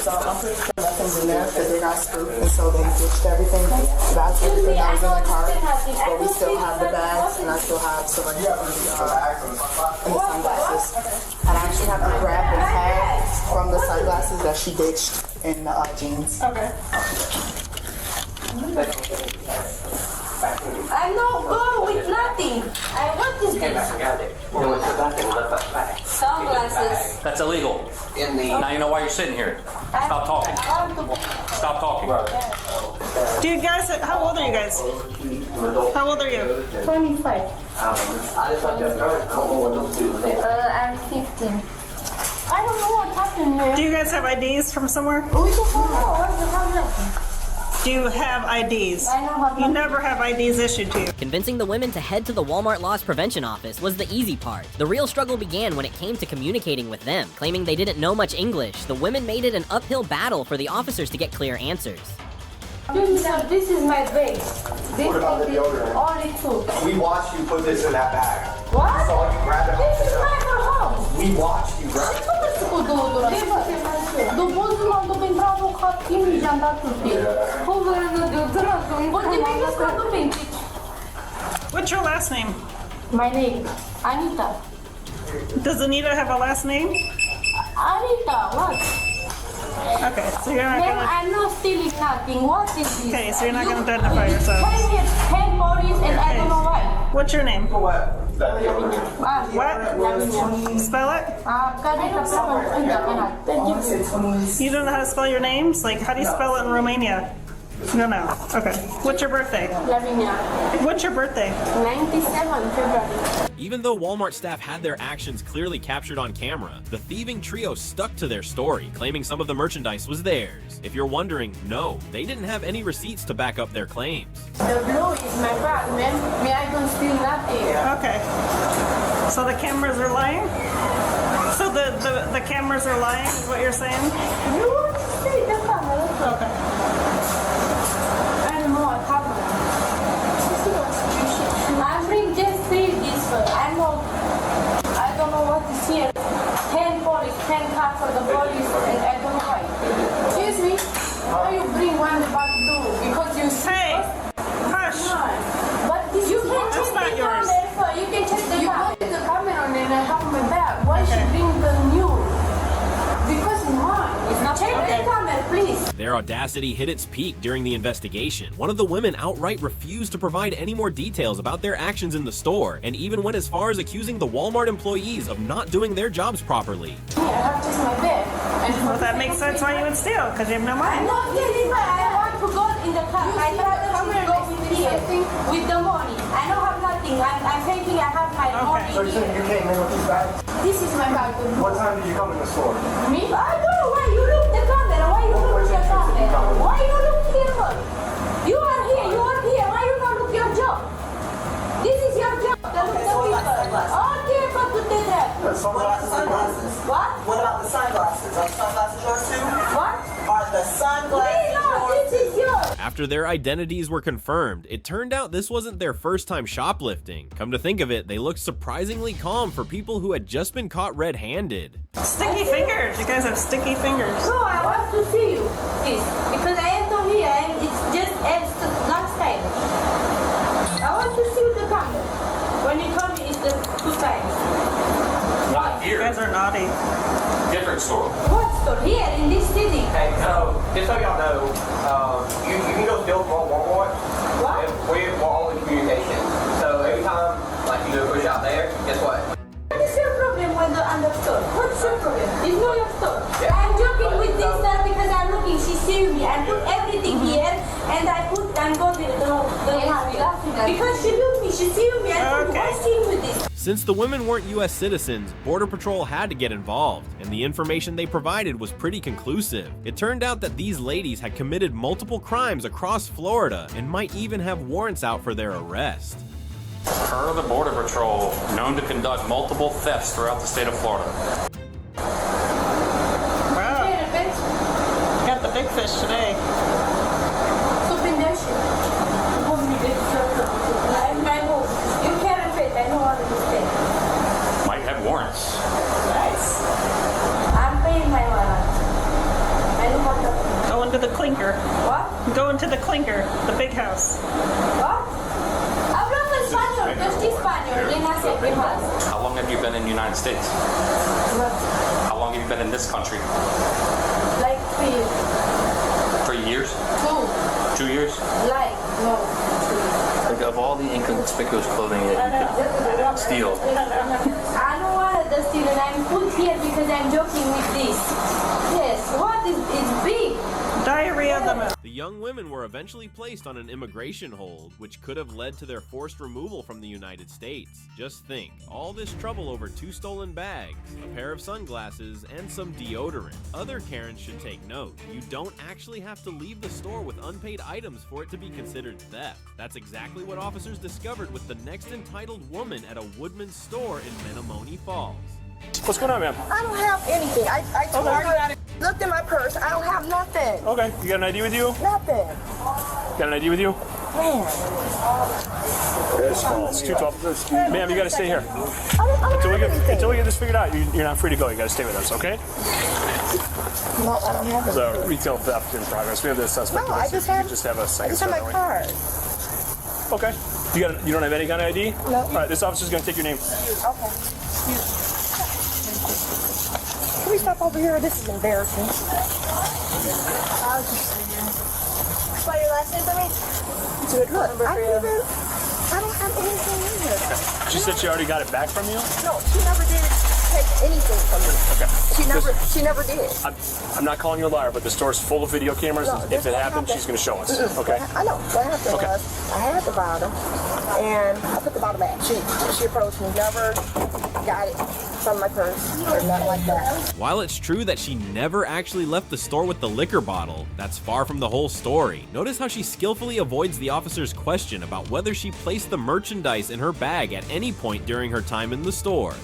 N: So I'm pretty sure nothing's in there because they got spooked, and so they ditched everything. That's everything that was in the cart, but we still have the bags, and I still have some and the sunglasses. And I actually have to grab the tag from the sunglasses that she ditched in the jeans.
A: Okay.
B: I no go with nothing. What is this? Sunglasses.
E: That's illegal. Now you know why you're sitting here. Stop talking. Stop talking.
A: Do you guys, how old are you guys? How old are you?
B: 25. I'm 15. I don't know what happened here.
A: Do you guys have IDs from somewhere?
B: We don't know.
A: Do you have IDs?
B: I don't have
A: You never have IDs issued to you.
I: Convincing the women to head to the Walmart Loss Prevention Office was the easy part. The real struggle began when it came to communicating with them. Claiming they didn't know much English, the women made it an uphill battle for the officers to get clear answers.
B: This is my bag.
O: What about the deodorant?
B: Only two.
O: We watched you put this in that bag.
B: What?
O: We saw you grab it.
B: This is my home.
O: We watched you grab it.
A: What's your last name?
B: My name, Anita.
A: Does Anita have a last name?
B: Anita, what?
A: Okay, so you're not
B: Ma'am,
A: gonna...
B: I'm not stealing nothing. What is this?
A: Okay, so you're not gonna identify yourself.
B: 10 bodies and I don't know why.
A: What's your name?
B: What?
A: Spell it? You don't know how to spell your names? Like, how do you spell it in Romania? No. Okay. What's your birthday? What's your birthday?
B: 97 February.
G: Even though Walmart staff had their actions clearly captured on camera, the thieving trio stuck to their story, claiming some of the merchandise was theirs. If you're wondering, no, they didn't have any receipts to back up their claims.
B: The blue is my bag, man. Me, I don't steal nothing.
A: Okay. So the cameras are lying? So the cameras are lying is what you're saying?
B: You want to see the camera?
A: Okay.
B: I don't know what happened. I bring just three this way. I don't know what is here. 10 police, 10 cars for the police, and I don't know why. Excuse me, why you bring one back door? Because you
A: say. Hush.
B: But this you can check the camera. You can check the camera. You put the camera on and I have my bag. Why she bring the new? Because it's mine. It's not check the camera, please.
G: Their audacity hit its peak during the investigation. One of the women outright refused to provide any more details about their actions in the store, and even went as far as accusing the Walmart employees of not doing their jobs properly.
B: I have just my bag.
A: Well, that makes sense why you would steal, because you have no money.
B: I'm not stealing, but I want to go in the car. I try to go with the money. I don't have nothing. I'm thinking I have my money.
O: So you came in with these bags?
B: This is my bag.
O: What time did you come in the store?
B: Me? I don't know why you look the camera. Why you look the camera? Why you look here? You are here. Why you not look your job? This is your job. Okay, but to take that.
X: What about the sunglasses? What? What about the sunglasses? Are the sunglasses yours too?
B: What?
X: Are the
G: After their identities were confirmed, it turned out this wasn't their first time shoplifting. Come to think of it, they looked surprisingly calm for people who had just been caught red-handed.
A: Sticky fingers. You guys have sticky fingers.
B: No, I want to see you, please. Because I am not here and it's just not stylish. I want to see the camera. When you told me it's the 2 times.
F: Not here.
A: You guys are naughty.
F: Different store.
B: What store? Here in this city.
F: Hey, so just so y'all know, you can go steal from Walmart.
B: What?
F: We're only communication. So every time like you do a push out there, guess what?
B: What is your problem with the under store? What's your problem? It's not your store. Yeah. I'm joking with this sir because I'm looking. She sued me. I put everything here and I'm going to the because she looked me. She sued me. I put what's in with this?
G: Since the women weren't US citizens, Border Patrol had to get involved, and the information they provided was pretty conclusive. It turned out that these ladies had committed multiple crimes across Florida and might even have warrants out for their arrest.
K: Per the Border Patrol, known to conduct multiple thefts throughout the state of Florida.
A: Wow. Got the big fish today.
K: Might have warrants.
B: Nice. I'm paying my warrant. I don't have the...
A: Go into the clinker.
B: What?
A: Go into the clinker, the big house.
B: What? Hablo español, yo estoy español, y nací en mi house.
K: How long have you been in the United States?
B: What?
K: How long have you been in this country?
B: Like 3 years.
K: 3 years?
B: 2.
K: 2 years?
B: Like, no.
K: Like of all the inconspicuous clothing that you could steal.
B: I don't want to steal it. I'm put here because I'm joking with this. Yes, what is it's big?
A: Diarrhea of the mouth.
G: The young women were eventually placed on an immigration hold, which could have led to their forced removal from the United States. Just think, all this trouble over 2 stolen bags, a pair of sunglasses, and some deodorant. Other Karens should take note. You don't actually have to leave the store with unpaid items for it to be considered theft. That's exactly what officers discovered with the next entitled woman at a Woodman's store in Menomonee Falls.
M: What's going on, ma'am?
C: I don't have anything. I told her, looked in my purse. I don't have nothing.
M: Okay, you got an ID with you?
C: Nothing.
M: Got an ID with you?
C: Man.
M: It's 212. Ma'am, you got to stay here.
C: Until
M: we get this figured out, you're not free to go. You got to stay with us, okay?
C: No, I don't have
M: The
C: anything.
M: retail theft in progress. We have the suspect.
C: No, I just have
M: a second.
C: my card.
M: Okay. You don't have any kind of ID?
C: No.
M: All right, this officer's going to take your name.
C: Okay. Can we stop over here? This is embarrassing. I'll just sit here. Spell your last name for me? Look, I don't have anything in here.
M: She said she already got it back from you?
C: No, she never did take anything from me.
M: Okay.
C: She never did.
M: I'm not calling you a liar, but the store's full of video cameras.
C: No,
M: if it happens, she's going to show us. Okay?
C: I know. What happened was, I had the bottle, and I put the bottle back. She approached me, never got it from my purse or nothing like that.
G: While it's true that she never actually left the store with the liquor bottle, that's far from the whole story. Notice how she skillfully avoids the officer's question about whether she placed the merchandise in her bag at any point during her time in the store.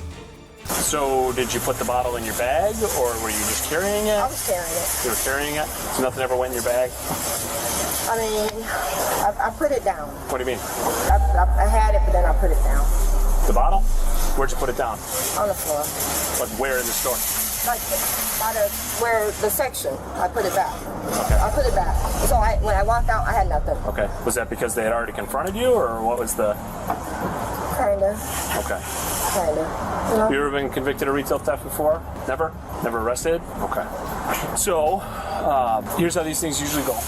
M: So, did you put the bottle in your bag, or were you just carrying it?
C: I was carrying it.
M: You were carrying it? So nothing ever went in your bag?
C: I mean, I put it down.
M: What do you mean?
C: I had it, but then I put it down.
M: The bottle? Where'd you put it down?
C: On the floor.
M: Like where in the store?
C: Like by where the section. I put it back.
M: Okay.
C: I put it back. So when I walked out, I had nothing.
M: Okay. Was that because they had already confronted you, or what was the...
C: Kinda.
M: Okay.
C: Kinda. You know?
M: You ever been convicted of retail theft before? Never? Never arrested? Okay. So, here's how these things usually go.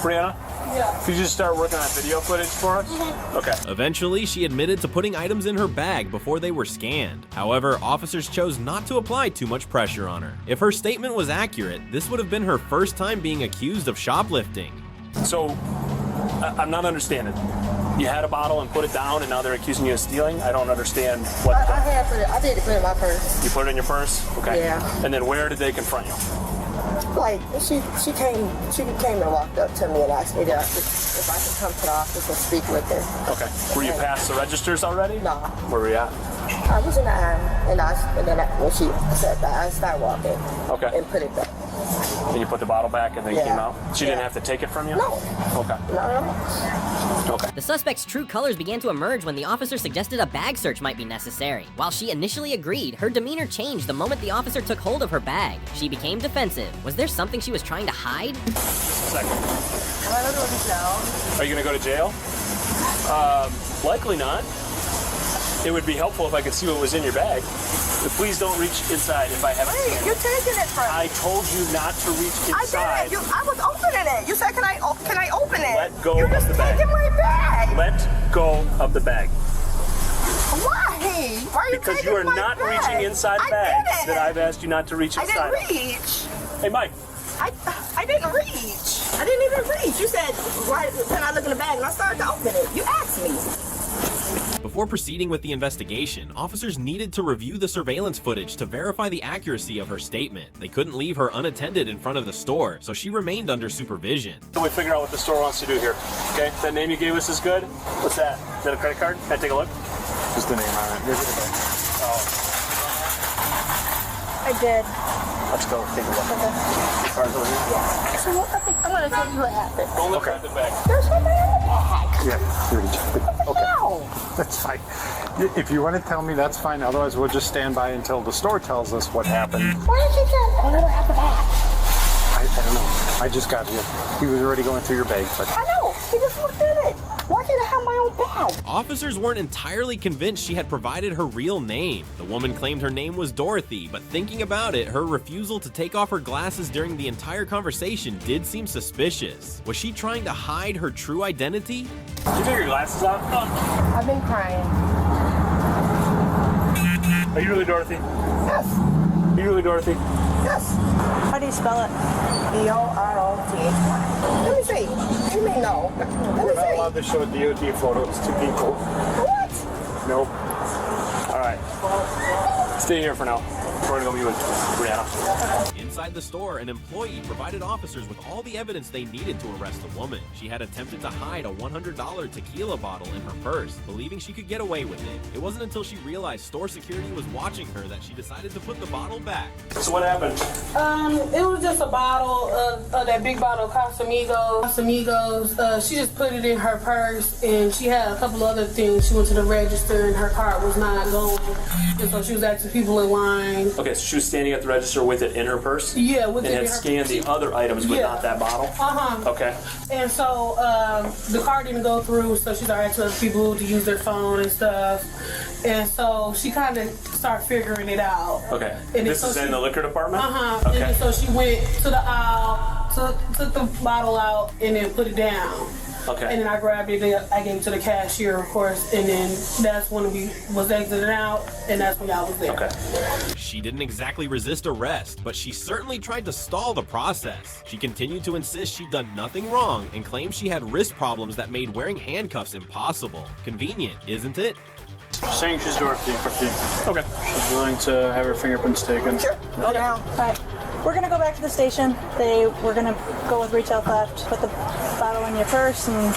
M: Brianna?
C: Yeah.
M: Could you just start working on video footage for us? Okay.
G: Eventually, she admitted to putting items in her bag before they were scanned. However, officers chose not to apply too much pressure on her. If her statement was accurate, this would have been her first time being accused of shoplifting.
M: So, I'm not understanding. You had a bottle and put it down, and now they're accusing you of stealing? I don't understand what...
C: I did put it in my purse.
M: You put it in your purse? Okay.
C: Yeah.
M: And then where did they confront you?
C: Like, she came and walked up to me and asked me if I could come to the office and speak with her.
M: Okay. Were you past the registers already?
C: No.
M: Where were you at?
C: I was in the aisle, and then when she said that, I started walking.
M: Okay.
C: And put it back.
D: And you put the bottle back and then came out? She didn't have to take it from you?
C: No.
D: Okay. Okay.
I: The suspect's true colors began to emerge when the officer suggested a bag search might be necessary. While she initially agreed, her demeanor changed the moment the officer took hold of her bag. She became defensive. Was there something she was trying to hide?
D: Second. Are you going to go to jail? Likely not. It would be helpful if I could see what was in your bag. But please don't reach inside if I haven't seen it.
C: You're taking it from me.
D: I told you not to reach inside.
C: I didn't. I was opening it. You said, can I open it?
D: Let go
C: You're
D: of
C: just
D: the bag.
C: taking my bag.
D: Let go of the bag.
C: Why? Why are you
D: Because
C: taking
D: you are
C: my
D: not
C: bag?
D: reaching inside
C: I
D: bags
C: didn't.
D: that I've asked you not to reach inside.
C: I didn't reach.
D: Hey, Mike.
C: I didn't reach. I didn't even reach. You said, why can I look in the bag? And I started to open it. You asked me.
G: Before proceeding with the investigation, officers needed to review the surveillance footage to verify the accuracy of her statement. They couldn't leave her unattended in front of the store, so she remained under supervision.
D: So we figure out what the store wants to do here. Okay, that name you gave us is good. What's that? Is that a credit card? Can I take a look?
W: Just the name on it.
D: Oh,
C: I did.
D: let's go take a look. The card's over here?
C: Yeah. So I'm going to tell you what happened.
D: Don't look at the bag.
C: There's something in the bag.
W: Yeah. Okay. That's fine. If you want to tell me, that's fine. Otherwise, we'll just stand by until the store tells us what happened.
C: Why did you tell me? I never had the bag.
W: I don't know. I just got here. He was already going through your bag, but
C: I know. He just looked at it. Why did I have my own bag?
G: Officers weren't entirely convinced she had provided her real name. The woman claimed her name was Dorothy, but thinking about it, her refusal to take off her glasses during the entire conversation did seem suspicious. Was she trying to hide her true identity?
D: Did you take your glasses off?
C: I've been crying.
D: Are you really Dorothy?
C: Yes.
D: Are you really Dorothy?
C: Yes. How do you spell it? D-O-R-O-T-H-Y. Let me see. You may know. Let me
W: we're not
C: see.
W: allowed to show DOT photos to people.
C: What?
W: Nope.
D: All right. Stay here for now. We're gonna go meet with Brianna.
G: Inside the store, an employee provided officers with all the evidence they needed to arrest the woman. She had attempted to hide a $100 tequila bottle in her purse, believing she could get away with it. It wasn't until she realized store security was watching her that she decided to put the bottle back.
D: So what happened?
H: It was just a bottle of that big bottle of Casamigos. She just put it in her purse, and she had a couple other things. She went to the register, and her card was not going, and so she was asking people in line.
D: Okay, so she was standing at the register with it in her purse?
H: Yeah, with it in
D: and
H: her
D: had scanned the other items, but not that bottle?
H: Uh-huh.
D: Okay.
H: And so the card didn't go through, so she started asking other people to use their phone and stuff. And so she kind of started figuring it out.
D: Okay.
H: And
D: This is in the liquor department?
H: Uh-huh.
D: Okay.
H: And then so she went to the aisle, took the bottle out, and then put it down.
D: Okay.
H: And then I grabbed it, I gave it to the cashier, of course, and then that's when we was exiting out, and that's when y'all was there.
D: Okay.
G: She didn't exactly resist arrest, but she certainly tried to stall the process. She continued to insist she'd done nothing wrong and claimed she had wrist problems that made wearing handcuffs impossible. Convenient, isn't it?
W: Saying she's Dorothy.
D: Okay.
W: She's willing to have her fingerprints taken.
C: Sure. Go down.
L: All right. We're going to go back to the station. We're going to go with retail theft, put the bottle in your purse, and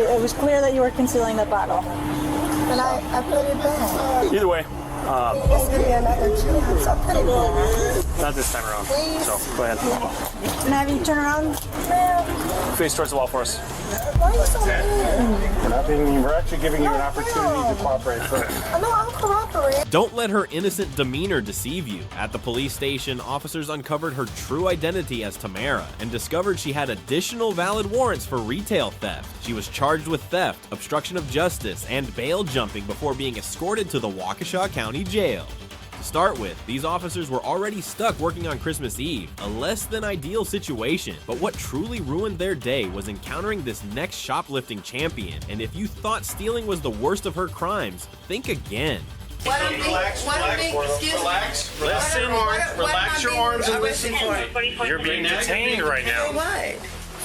L: it was clear that you were concealing the bottle.
C: And I put it back.
D: Either way,
C: It's going to be another chance. I put it back.
D: not this time around.
C: Please.
D: So, go ahead.
L: Can I have you turn around?
D: Face towards the wall for us.
C: Why are you so mean?
W: We're actually giving you an opportunity to cooperate first.
C: No, I'll cooperate.
G: Don't let her innocent demeanor deceive you. At the police station, officers uncovered her true identity as Tamara and discovered she had additional valid warrants for retail theft. She was charged with theft, obstruction of justice, and bail jumping before being escorted to the Waukesha County Jail. To start with, these officers were already stuck working on Christmas Eve, a less than ideal situation, but what truly ruined their day was encountering this next shoplifting champion, and if you thought stealing was the worst of her crimes, think again.
X: Relax your arms and listen to me.
K: You're being detained right now.
X: What?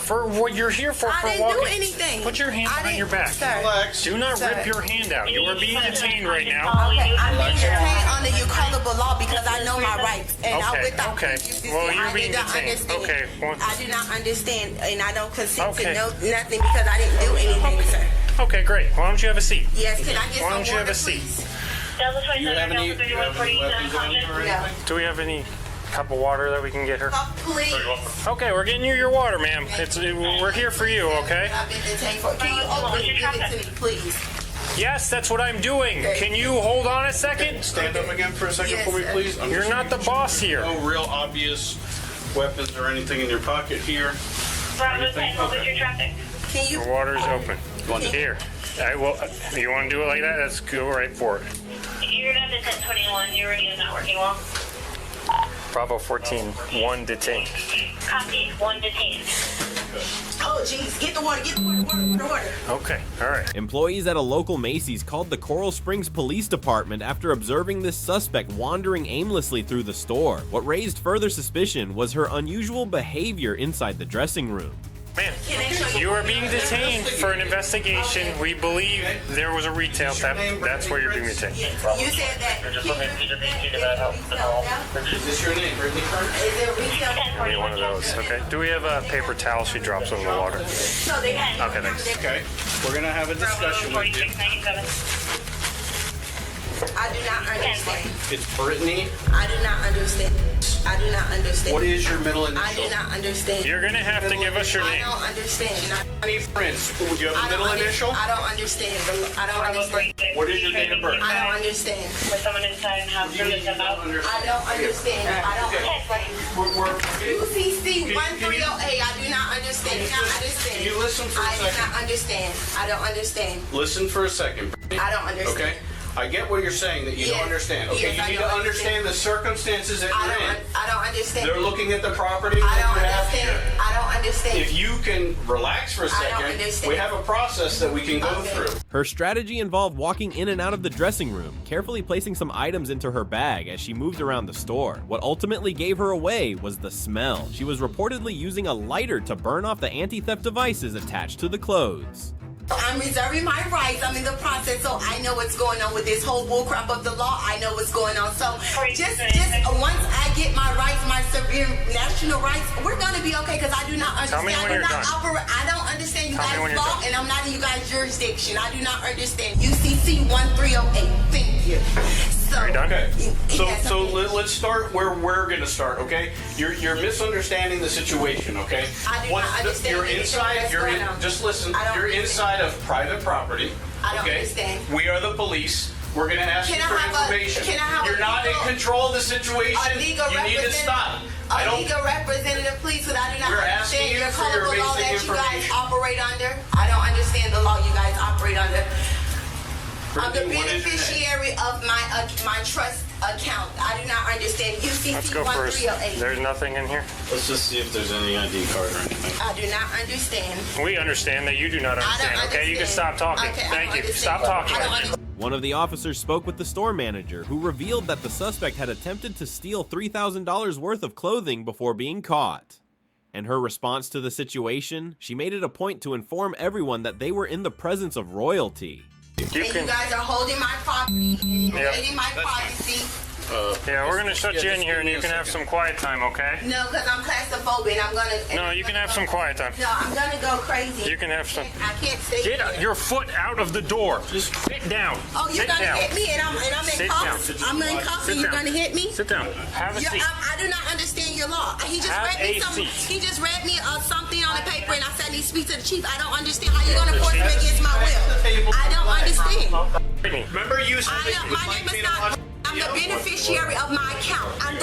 K: For what you're here for.
X: I
K: for
X: didn't
K: walking.
X: do anything.
K: Put your hand behind your back.
X: Sir. Relax.
K: Do not
X: Sir.
K: rip your hand out. You are being detained right now.
X: Okay, I'm being detained under your colorable law because I know my rights. And I without
K: okay. Well, you're being detained. Okay. Well,
X: I do not understand, and I don't consent
K: Okay.
X: to nothing because I didn't do anything, sir.
K: okay, great. Why don't you have a seat?
X: Yes, can I get
K: Why
X: some
K: don't you have
X: water,
K: a seat?
X: please?
K: Do we have any
J: cup of water that we can get her?
X: Please.
J: Okay, we're getting you your water, ma'am. We're here for you, okay?
X: I've been detained for. Can you open it and give it to me, please?
J: Yes, that's what I'm doing. Can you hold on a second?
K: Stand up again for a second for me, please.
J: You're not the boss here.
K: No real obvious weapons or anything in your pocket here.
J: Your water's open. Here. I will. You want to do it like that? Let's go right for it.
V: You're not at 1021. Your radio is not working well.
J: Bravo 14, 1 detained.
V: Copy. 1 detained.
X: Oh, jeez. Get the water. Get the water.
J: Okay, all right.
G: Employees at a local Macy's called the Coral Springs Police Department after observing this suspect wandering aimlessly through the store. What raised further suspicion was her unusual behavior inside the dressing room.
J: Man, you are being detained for an investigation. We believe there was a retail theft. That's where you're being detained.
X: You said that.
K: Is this your name, Brittany?
X: Is there retail?
J: I need one of those, okay? Do we have a paper towel? She drops in the water.
X: No, they have.
J: Okay, thanks.
K: Okay, we're gonna have a discussion with you.
X: I do not understand.
K: It's Brittany.
X: I do not understand. I do not understand.
K: What is your middle initial?
X: I do not understand.
J: You're gonna have to give us your name.
X: I don't understand.
K: Any friends? Would you have a middle initial?
X: I don't understand. I don't understand.
K: What is your date of birth?
X: I don't understand.
V: With someone inside and have to step out.
X: I don't understand. I don't understand. UCC 130A. I do not understand.
K: Can you listen for a
X: I do
K: second?
X: not understand. I don't understand.
K: Listen for a second, Brittany.
X: I don't understand.
K: Okay? I get what you're saying, that you don't understand. Okay,
X: Yes,
K: you
X: I
K: need
X: don't
K: to understand the circumstances that you're in.
X: I don't understand.
K: They're looking at the property
X: I
K: that
X: don't
K: you have
X: understand.
K: here.
X: I don't understand.
K: If you can relax for a
X: I don't
K: second,
X: understand.
K: we have a process that we can go through.
G: Her strategy involved walking in and out of the dressing room, carefully placing some items into her bag as she moved around the store. What ultimately gave her away was the smell. She was reportedly using a lighter to burn off the anti-theft devices attached to the clothes.
X: I'm reserving my rights. I'm in the process, so I know what's going on with this whole bullcrap of the law. I know what's going on. So just once I get my rights, my severe national rights, we're gonna be okay. Because I do not understand.
J: Tell me when you're done.
X: I don't understand you
J: Tell me when
X: guys'
J: you're
X: law,
J: done.
X: and I'm not in you guys' jurisdiction. I do not understand. UCC 1308. Thank you. So,
J: Are you done?
K: Okay.
X: Yes,
K: So
X: okay.
K: let's start where we're going to start, okay? You're misunderstanding the situation, okay?
X: I do not understand
K: You're
X: anything
K: inside,
X: that's
K: you're in,
X: going on.
K: just listen,
X: I don't
K: you're
X: understand.
K: inside of private property,
X: I don't
K: okay?
X: understand.
K: We are the police. We're going to ask
X: Can
K: you
X: I
K: for
X: have a-
K: information.
X: can I have a
K: You're not in
X: legal-
K: control of the situation.
X: A legal
K: You need to
X: representative-
K: stop.
X: A legal representative, please, because I do not
K: We're asking
X: understand
K: you
X: your
K: for your
X: colorful law
K: basic
X: that you guys
K: information.
X: operate under. I don't understand the law you guys operate under. I'm the
K: Brittany, what is your name?
X: beneficiary of my trust account. I do not understand UCC
J: Let's go first.
X: 1308.
J: There's nothing in here.
K: Let's just see if there's any ID card or anything.
X: I do not understand.
J: We understand that you do not
X: I don't
J: understand, okay? You can
X: understand.
J: stop talking.
X: Okay, I
J: Thank
X: don't
J: you.
X: understand.
J: Stop talking.
X: I don't understand.
G: One of the officers spoke with the store manager, who revealed that the suspect had attempted to steal $3,000 worth of clothing before being caught. And her response to the situation, she made it a point to inform everyone that they were in the presence of royalty.
X: And you guys are holding my property, invading my privacy.
J: Yeah, we're gonna shut you in here and you can have some quiet time, okay?
X: No, because I'm claustrophobic. I'm gonna.
J: No, you can have some quiet time.
X: No, I'm gonna go crazy.
J: You can have some.
X: I can't stay
J: Get
X: here.
J: your foot out of the door. Just sit down.
X: Oh, you're
J: Sit
X: gonna
J: down.
X: hit me, and I'm in
J: Sit
X: cuffs.
J: down.
X: I'm in cuffs,
J: Sit
X: and you're
J: down.
X: gonna hit me.
J: Sit down. Have a seat.
X: I do not understand your law. He just
J: Have
X: read me
J: a
X: something.
J: seat.
X: He just read me something on the paper, and I said I need to speak to the chief. I don't understand how you're gonna force me against my will. I don't understand.
K: Remember you said
X: My name is not. I'm the beneficiary of my account. I'm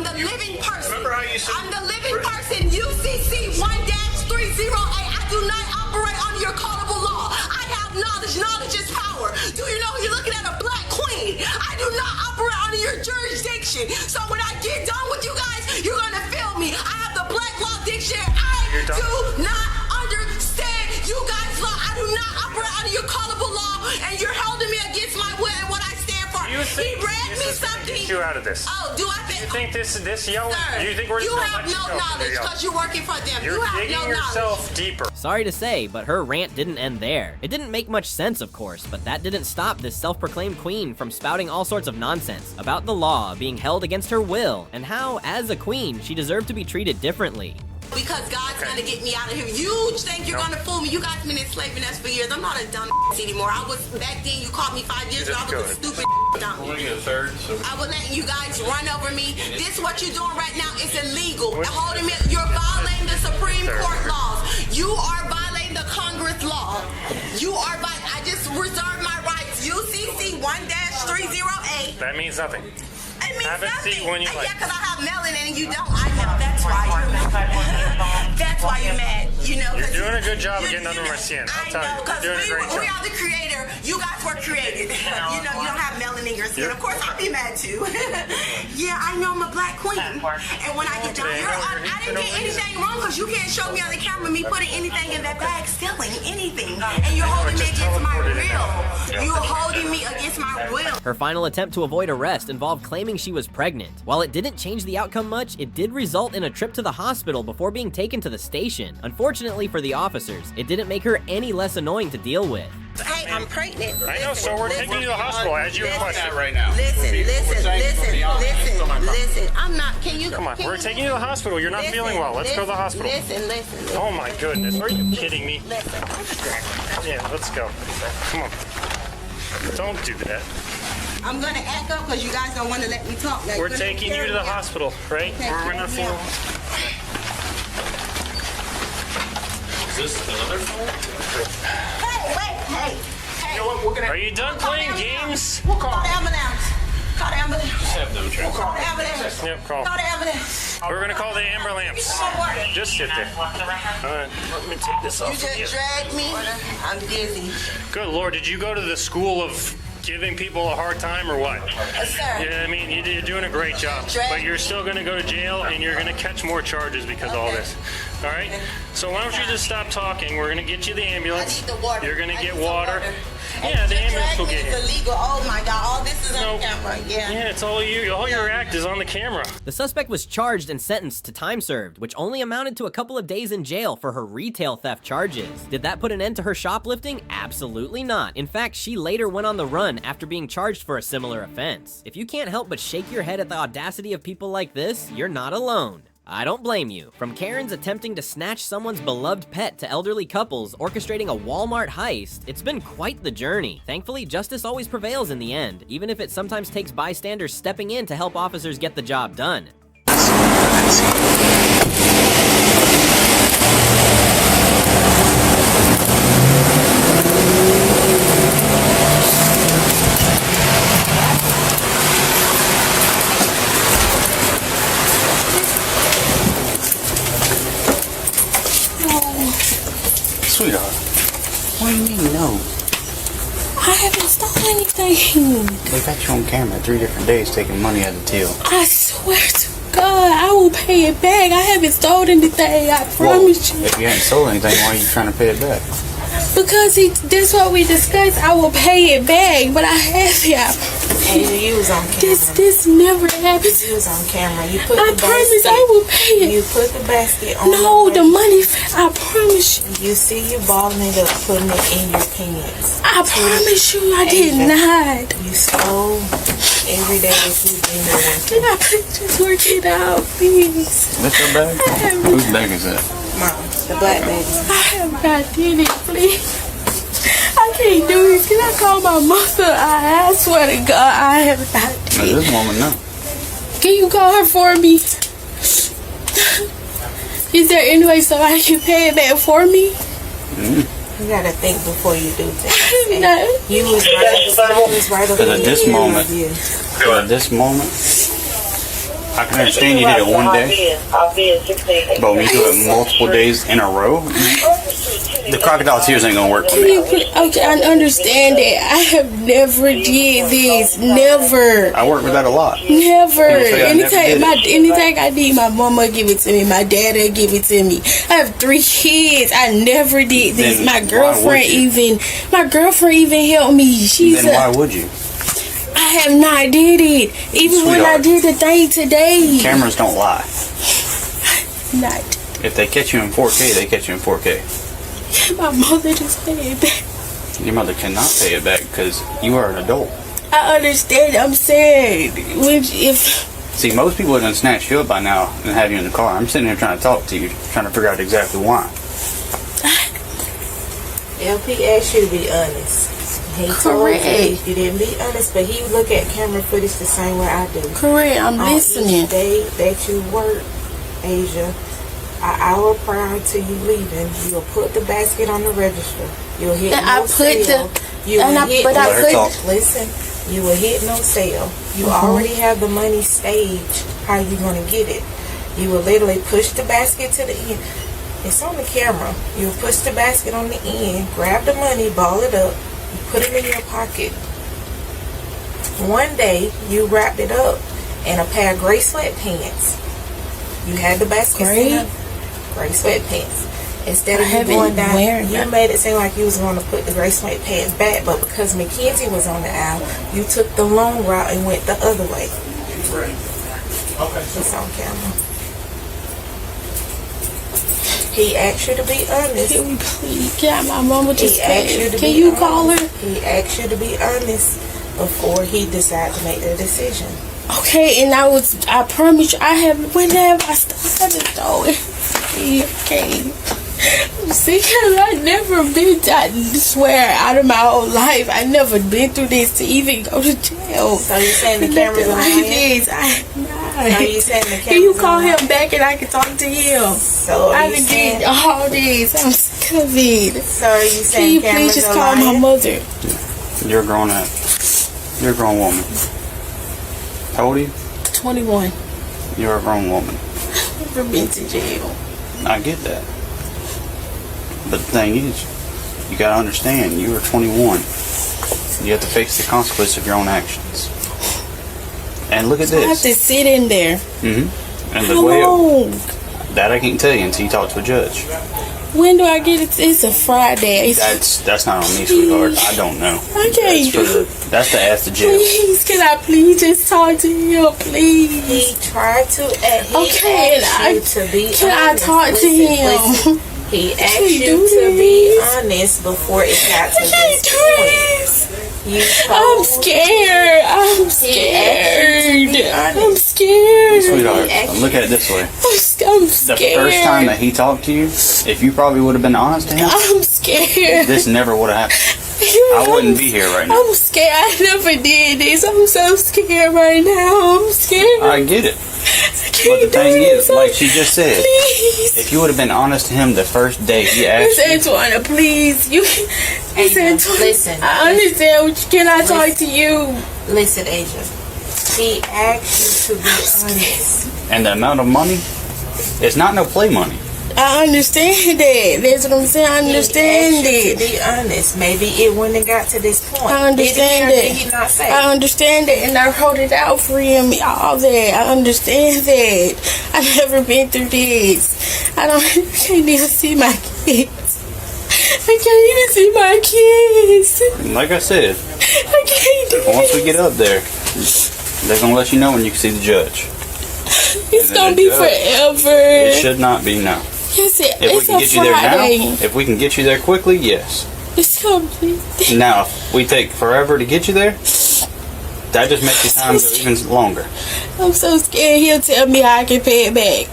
X: the living person.
K: Remember how you said-
X: I'm the living person. UCC 1-308. I do not operate under your callable law. I have knowledge. Knowledge is power. Do you know you're looking at a black queen? I do not operate under your jurisdiction. So when I get done with you guys, you're gonna feel me. I have the black law dictionary. I do not understand you guys' law. I do not operate under your callable law, and you're holding me against my will and what I stand for.
J: You think
X: he read me
J: this is gonna
X: something.
J: get you out of this?
X: Oh, do I think?
J: You think this yelling?
X: Sir,
J: You think we're just
X: you
J: gonna
X: have
J: let you
X: no
J: go?
X: knowledge because you're working for them.
J: You're
X: you have
J: digging
X: no knowledge.
J: yourself deeper.
I: Sorry to say, but her rant didn't end there. It didn't make much sense, of course, but that didn't stop this self-proclaimed queen from spouting all sorts of nonsense about the law being held against her will and how, as a queen, she deserved to be treated differently.
X: because God's gonna get me out of here. You think you're gonna fool me? You guys been enslaving us for years. I'm not a dumb anymore. I was back then. You called me 5 years ago. I was a stupid dumb. I was letting you guys run over me. This what you're doing right now is illegal. Holding me, you're violating the Supreme Court laws. You are violating the Congress law. You are violating. I just reserved my rights. UCC 1-308.
J: That means nothing.
X: It means
J: have a
X: nothing.
J: seat when you like.
X: Yeah, because I have melanin and you don't. I know. That's why you're mad. That's why you're mad. You know.
J: You're doing a good job of getting under my skin. I'll tell you. You're doing a great
X: We
J: job.
X: are the creator. You guys were created. You know, you don't have melanin in your skin. Of course, I'll be mad too. Yeah, I know I'm a black queen. And when I get down here, I didn't get anything wrong because you can't show me on the camera me putting anything in that bag, stealing anything. And you're holding me against my will. You're holding me against my will.
I: Her final attempt to avoid arrest involved claiming she was pregnant. While it didn't change the outcome much, it did result in a trip to the hospital before being taken to the station. Unfortunately for the officers, it didn't make her any less annoying to deal with.
X: Hey, I'm pregnant.
J: I know, so we're taking you to the hospital as you requested right
K: now.
X: Listen. I'm not. Can you?
J: Come on, we're taking you to the hospital. You're not feeling well. Let's go to the hospital.
X: Listen.
J: Oh my goodness, are you kidding me? Yeah, let's go. Come on. Don't do that.
X: I'm gonna act up because you guys don't want to let me talk. Now,
J: We're taking you to the hospital, right? We're not feeling.
K: Is this another phone?
X: Hey.
J: Are you done playing games?
X: We'll call the ambulance. Call the ambulance.
K: Have them check.
X: Call the ambulance.
J: Yep, call.
X: Call the ambulance.
J: We're gonna call the ambulance. Just sit there. All right, let me take this off.
X: You just dragged me. I'm dizzy.
J: Good Lord, did you go to the school of giving people a hard time or what?
X: Sir.
J: Yeah, I mean, you're doing a great job, but you're still going to go to jail and you're going to catch more charges because of all this. All right? So why don't you just stop talking? We're going to get you the ambulance.
X: I need the water.
J: You're going to get
X: some
J: water. Yeah, the ambulance will get you.
X: It's illegal. Oh my God! All this is on camera. Yeah.
J: Yeah, it's all you. All your act is on the camera.
I: The suspect was charged and sentenced to time served, which only amounted to a couple of days in jail for her retail theft charges. Did that put an end to her shoplifting? Absolutely not. In fact, she later went on the run after being charged for a similar offense. If you can't help but shake your head at the audacity of people like this, you're not alone. I don't blame you. From Karens attempting to snatch someone's beloved pet to elderly couples orchestrating a Walmart heist, it's been quite the journey. Thankfully, justice always prevails in the end, even if it sometimes takes bystanders stepping in to help officers get the job done.
Q: Sweetheart, what do you mean no?
R: I haven't stolen anything.
Q: They got you on camera 3 different days taking money out of the till.
R: I swear to God, I will pay it back. I haven't stolen anything, I promise you.
Q: If you hadn't stolen anything, why are you trying to pay it back?
R: Because that's what we discussed. I will pay it back, but I have it.
T: And you was on camera.
R: This never happened.
T: You was on camera. You put
R: I
T: the
R: promise
T: basket.
R: I will pay it.
T: You put the basket on.
R: No, the money. I promise you.
T: You see you balling it up, putting it in your pants.
R: I promise you, I did not.
T: You stole every day that you've been here.
R: Can I just work it out, please?
Q: That's your bag? Whose bag is that?
T: Mom, the black baby.
R: I have not did it, please. I can't do it. Can I call my mother? I swear to God, I have not did it.
Q: This woman, no.
R: Can you call her for me? Is there any way somebody can pay it back for me?
T: You gotta think before you do that.
R: No.
T: You was right over
Q: Because at this moment, I can understand you did it one day, but when you do it multiple days in a row, the crocodile tears ain't gonna work for me.
R: Okay, I understand that. I have never did this. Never.
Q: I work with that a lot.
R: Never.
Q: Anytime
R: Anything I need, my mama give it to me. My dad'll give it to me. I have 3 kids. I never did this.
Q: Then
R: My girlfriend even helped me.
Q: Then why would you?
R: I have not did it. Even when I did the thing today.
Q: Cameras don't lie.
R: Not.
Q: If they catch you in 4K, they catch you in 4K.
R: My mother just paid it back.
Q: Your mother cannot pay it back because you are an adult.
R: I understand. I'm saying, if
Q: See, most people would have snatched you up by now and have you in the car. I'm sitting here trying to talk to you, trying to figure out exactly why.
T: LP asked you to be honest. He told you didn't be honest, but he look at camera footage the same way I do.
R: Correct, I'm listening.
T: Each day that you work, Asia, an hour prior to you leaving, you'll put the basket on the register. You'll hit no sale. Listen, you will hit no sale. You already have the money staged. How you gonna get it? You will literally push the basket to the end. It's on the camera. You'll push the basket on the end, grab the money, ball it up, you put it in your pocket. One day, you wrapped it up in a pair of gray sweatpants. You had the basket in gray sweatpants. Instead of you going down, you made it seem like you was going to put the gray sweatpants back, but because Mackenzie was on the aisle, you took the long route and went the other way. It's on camera. He asked you to be honest.
R: Can we please get my mama just
T: Can you call her? He asked you to be honest before he decided to make the decision.
R: Okay, and I promise you, when have I started though? Okay. See, cause I never been, I swear, out of my whole life, I never been through this to even go to jail.
T: So you saying the camera's on
R: this?
T: Are you saying the camera's
R: Can you call him back and I can talk to him?
T: So
R: I've been getting all this. I'm sick of it.
T: So are you saying
R: can you please just call my mother?
Q: You're a grown up. You're a grown woman. How old are you?
R: 21.
Q: You're a grown woman.
R: I've never been to jail.
Q: I get that. But the thing is, you gotta understand, you are 21. You have to face the consequence of your own actions. And look at this.
R: I have to sit in there.
Q: And
R: How long?
Q: That I can't tell you until you talk to a judge.
R: When do I get it? It's a Friday.
Q: That's not on me, sweetheart. I don't know.
R: I can't
Q: that's to ask the jail.
R: Please, can I please just talk to him, please?
T: He tried to.
R: Can I talk to him?
T: Listen. He asked you to be honest before it got to this point.
R: I'm scared. I'm scared.
Q: Sweetheart, look at it this way.
R: I'm scared.
Q: The first time that he talked to you, if you probably would have been honest to him,
R: I'm scared.
Q: This never would have happened. I wouldn't be here right now.
R: I'm scared. I never did this. I'm so scared right now. I'm scared.
Q: I get it. But the thing is, like she just said, if you would have been honest to him the first day he asked you.
R: Miss Antoine, please. Listen. I understand. Can I talk to you?
T: Listen, Asia. He asked you to be honest.
Q: And the amount of money, it's not no play money.
R: I understand that. That's what I'm saying. I understand it.
T: To be honest, maybe it wouldn't have got to this point.
R: I understand that. I understand that, and I wrote it out for him. All that. I understand that. I've never been through this. I can't even see my kids. I can't even see my kids.
Q: Like I said,
R: I can't do
Q: once we get up there, they're gonna let you know when you can see the judge.
R: It's gonna be forever.
Q: It should not be now.
R: Yes,
Q: if we can get you there now, if we can get you there quickly, yes.
R: It's complete.
Q: Now, if we take forever to get you there, that just makes the time go even longer.
R: I'm so scared he'll tell me how I can pay it back.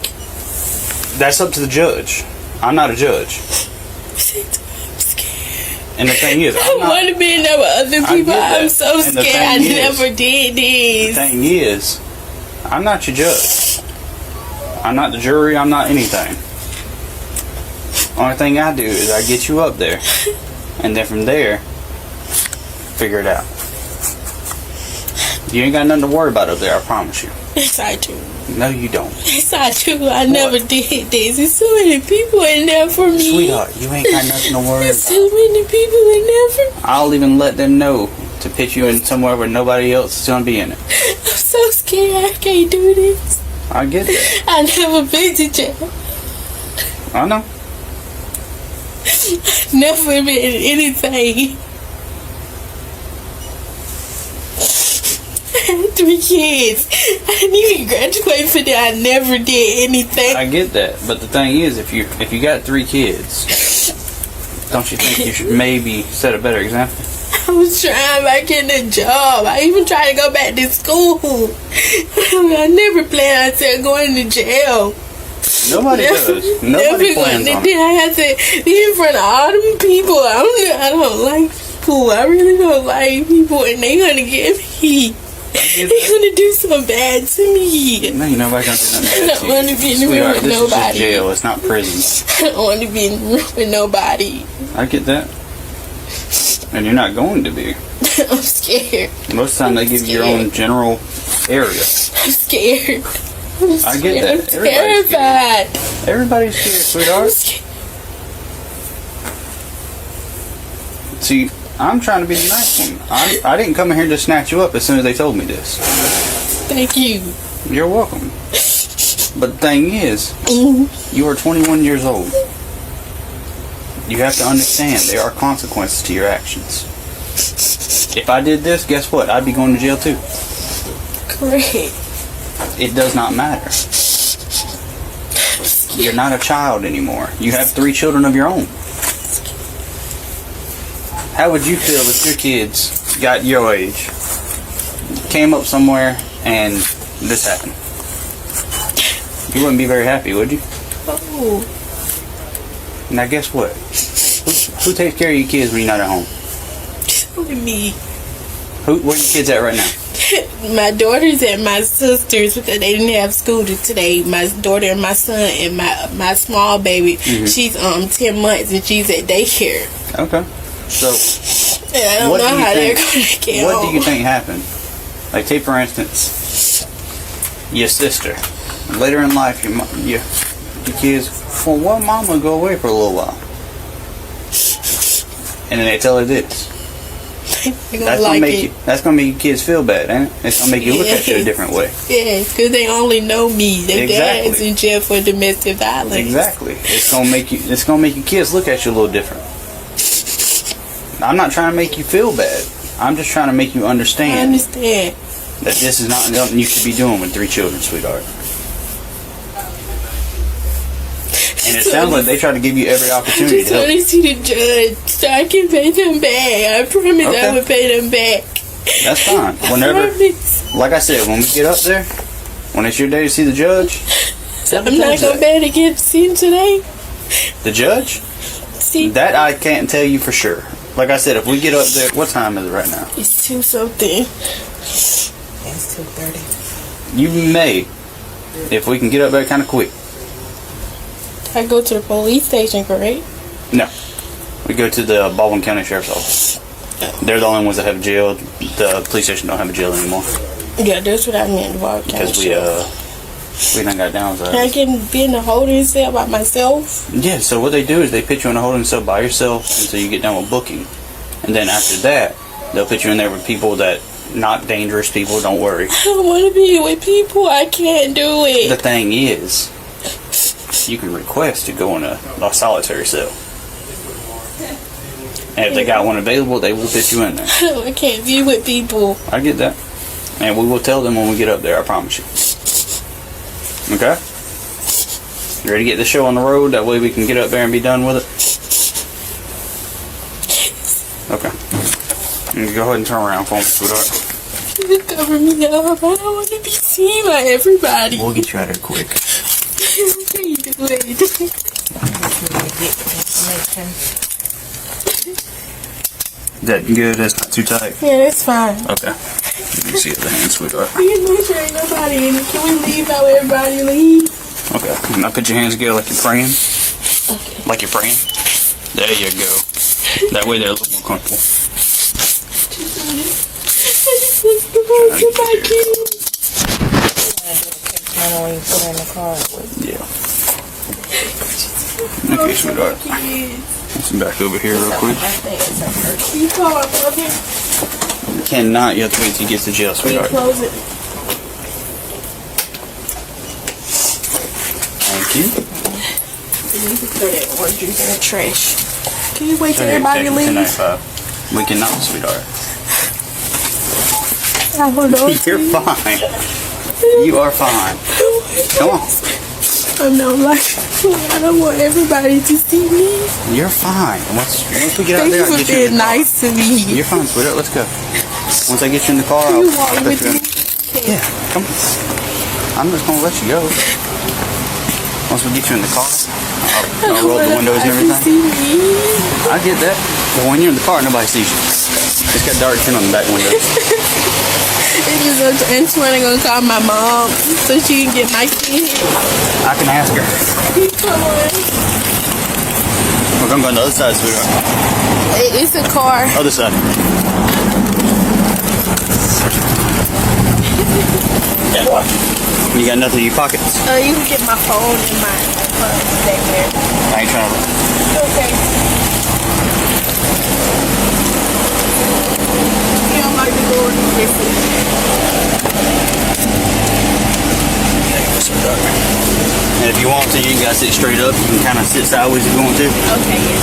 Q: That's up to the judge. I'm not a judge.
R: I'm scared.
Q: And the thing is,
R: I want to be in there with other people. I'm so scared. I never did this.
Q: The thing is, I'm not your judge. I'm not the jury. I'm not anything. Only thing I do is I get you up there, and then from there, figure it out. You ain't got nothing to worry about up there, I promise you.
R: Yes, I do.
Q: No, you don't.
R: Yes, I do. I never did this. There's so many people in there for me.
Q: Sweetheart, you ain't got nothing to worry
R: There's so many people in there for me.
Q: I'll even let them know to put you in somewhere where nobody else is going to be in it.
R: I'm so scared. I can't do this.
Q: I get that.
R: I never been to jail.
Q: I know.
R: Never been in anything. I had 3 kids. I didn't even graduate for that. I never did anything.
Q: I get that, but the thing is, if you got 3 kids, don't you think you should maybe set a better example?
R: I was trying back in the job. I even tried to go back to school. I never planned on going to jail.
Q: Nobody does. Nobody plans on it.
R: Then I had to be in front of all them people. I don't like people. I really don't like people, and they gonna get me. They gonna do something bad to me.
Q: No, you're nobody gonna do nothing bad to you.
R: I don't want to be in the room with
Q: This is
R: nobody.
Q: just jail. It's not prison.
R: I don't want to be in the room with nobody.
Q: I get that. And you're not going to be.
R: I'm scared.
Q: Most of the time they give you your own general area.
R: I'm scared.
Q: I get that.
R: I'm terrified.
Q: Everybody's scared, sweetheart. See, I'm trying to be the nice one. I didn't come in here to snatch you up as soon as they told me this.
R: Thank you.
Q: You're welcome. But the thing is, you are 21 years old. You have to understand there are consequences to your actions. If I did this, guess what? I'd be going to jail too.
R: Correct.
Q: It does not matter. You're not a child anymore. You have 3 children of your own. How would you feel if your kids got your age, came up somewhere, and this happened? You wouldn't be very happy, would you?
R: Oh.
Q: Now guess what? Who takes care of your kids when you're not at home?
R: Only me.
Q: Where are your kids at right now?
R: My daughters and my sisters, because they didn't have school today. My daughter and my son and my small baby, she's 10 months and she's at daycare.
Q: Okay. So,
R: and I don't know how they're going to get
Q: what
R: home.
Q: do you think happened? Like, take for instance, your sister. Later in life, your kids, well, why mama go away for a little while? And then they tell her this. That's gonna make your kids feel bad, ain't it? It's gonna make you look at you a different way.
R: Yes, because they only know me. Their dad's in jail for domestic violence.
Q: Exactly. It's gonna make your kids look at you a little different. I'm not trying to make you feel bad. I'm just trying to make you understand.
R: I understand
Q: that this is not something you should be doing with 3 children, sweetheart. And it sounds like they try to give you every opportunity
R: I just want to see the judge so I can pay them back. I promise I would pay them back.
Q: That's fine. Whenever, like I said, when we get up there, when it's your day to see the judge,
R: I'm not going to be able to get to see him today.
Q: The judge?
R: See?
Q: That I can't tell you for sure. Like I said, if we get up there, what time is it right now?
R: It's 2-something.
T: It's 2:30.
Q: You may, if we can get up there kind of quick.
R: I go to the police station, correct?
Q: No. We go to the Baldwin County Sheriff's Office. They're the only ones that have jail. The police station don't have a jail anymore.
R: Yeah, that's what I meant.
Q: Because we done got down.
R: Can I be in the holding cell by myself?
Q: Yeah, so what they do is they put you in a holding cell by yourself until you get done with booking. And then after that, they'll put you in there with people that, not dangerous people, don't worry.
R: I don't want to be with people. I can't do it.
Q: The thing is, you can request to go in a solitary cell. And if they got one available, they will put you in there.
R: I can't be with people.
Q: I get that. And we will tell them when we get up there, I promise you. Okay? You ready to get the show on the road? That way we can get up there and be done with it? Okay. You go ahead and turn around for me, sweetheart.
R: Just cover me up. I don't want to be seen by everybody.
Q: We'll get you out of here quick. Is that good? That's not too tight?
R: Yeah, that's fine.
Q: Okay. Let me see the hand, sweetheart.
R: Please make sure ain't nobody in it. Can we leave how everybody leave?
Q: Okay. Now put your hands together like you're praying.
R: Okay.
Q: Like you're praying. There you go. That way they're a little more comfortable.
R: I just want to go to my kids.
T: When you put in the car.
Q: Yeah. Okay, sweetheart. Let's back over here real quick.
R: You call my brother?
Q: You cannot. You have to wait till you get to jail, sweetheart.
R: Close it.
Q: Thank you.
R: You can throw that orange juice in the trash. Can you wait till everybody leaves?
Q: We cannot, sweetheart.
R: I don't know.
Q: You're fine. You are fine. Come on.
R: I'm not like, I don't want everybody to see me.
Q: You're fine. Once we get out
R: Thank
Q: there,
R: you
Q: I'll
R: for
Q: get you in
R: being
Q: the car.
R: nice to me.
Q: You're fine, sweetheart. Let's go. Once I get you in the car,
R: Can you walk
Q: I'll
R: with
Q: put you
R: me?
Q: in. Yeah, come on. I'm just gonna let you go. Once we get you in the car, I'll roll up the windows and everything.
R: See me.
Q: I get that. But when you're in the car, nobody sees you. It's got dark tint on the back windows.
R: Antoine gonna call my mom so she can get my kid.
Q: I can ask her.
R: Come on.
Q: We're gonna go on the other side, sweetheart.
R: It's a car.
Q: Other side. You got nothing in your pockets.
R: You can get my phone and my purse back there.
Q: I ain't trying to.
R: Okay. You don't like the door?
Q: And if you want to, you can sit straight up. You can kind of sit sideways if you want to.
R: Okay, yeah.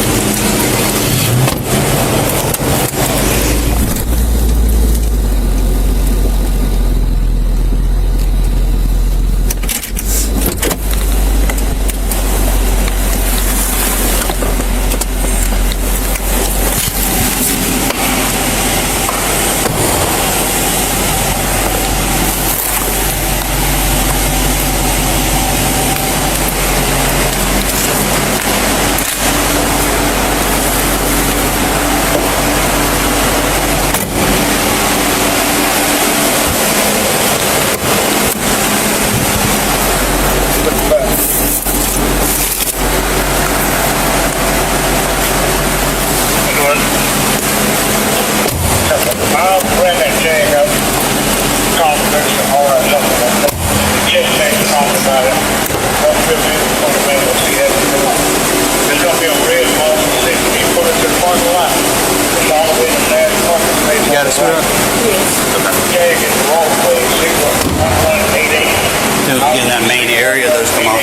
Q: In that main area, those come off.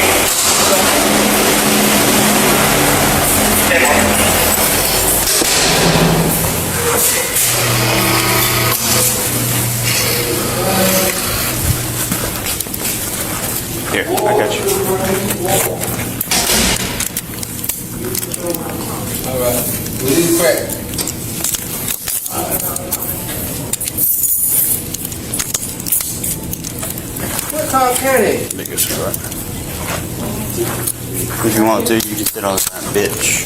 Q: Here, I got you.
E: Alright, we need crack. Carl County.
Q: If you want to, you can sit on the side, bitch.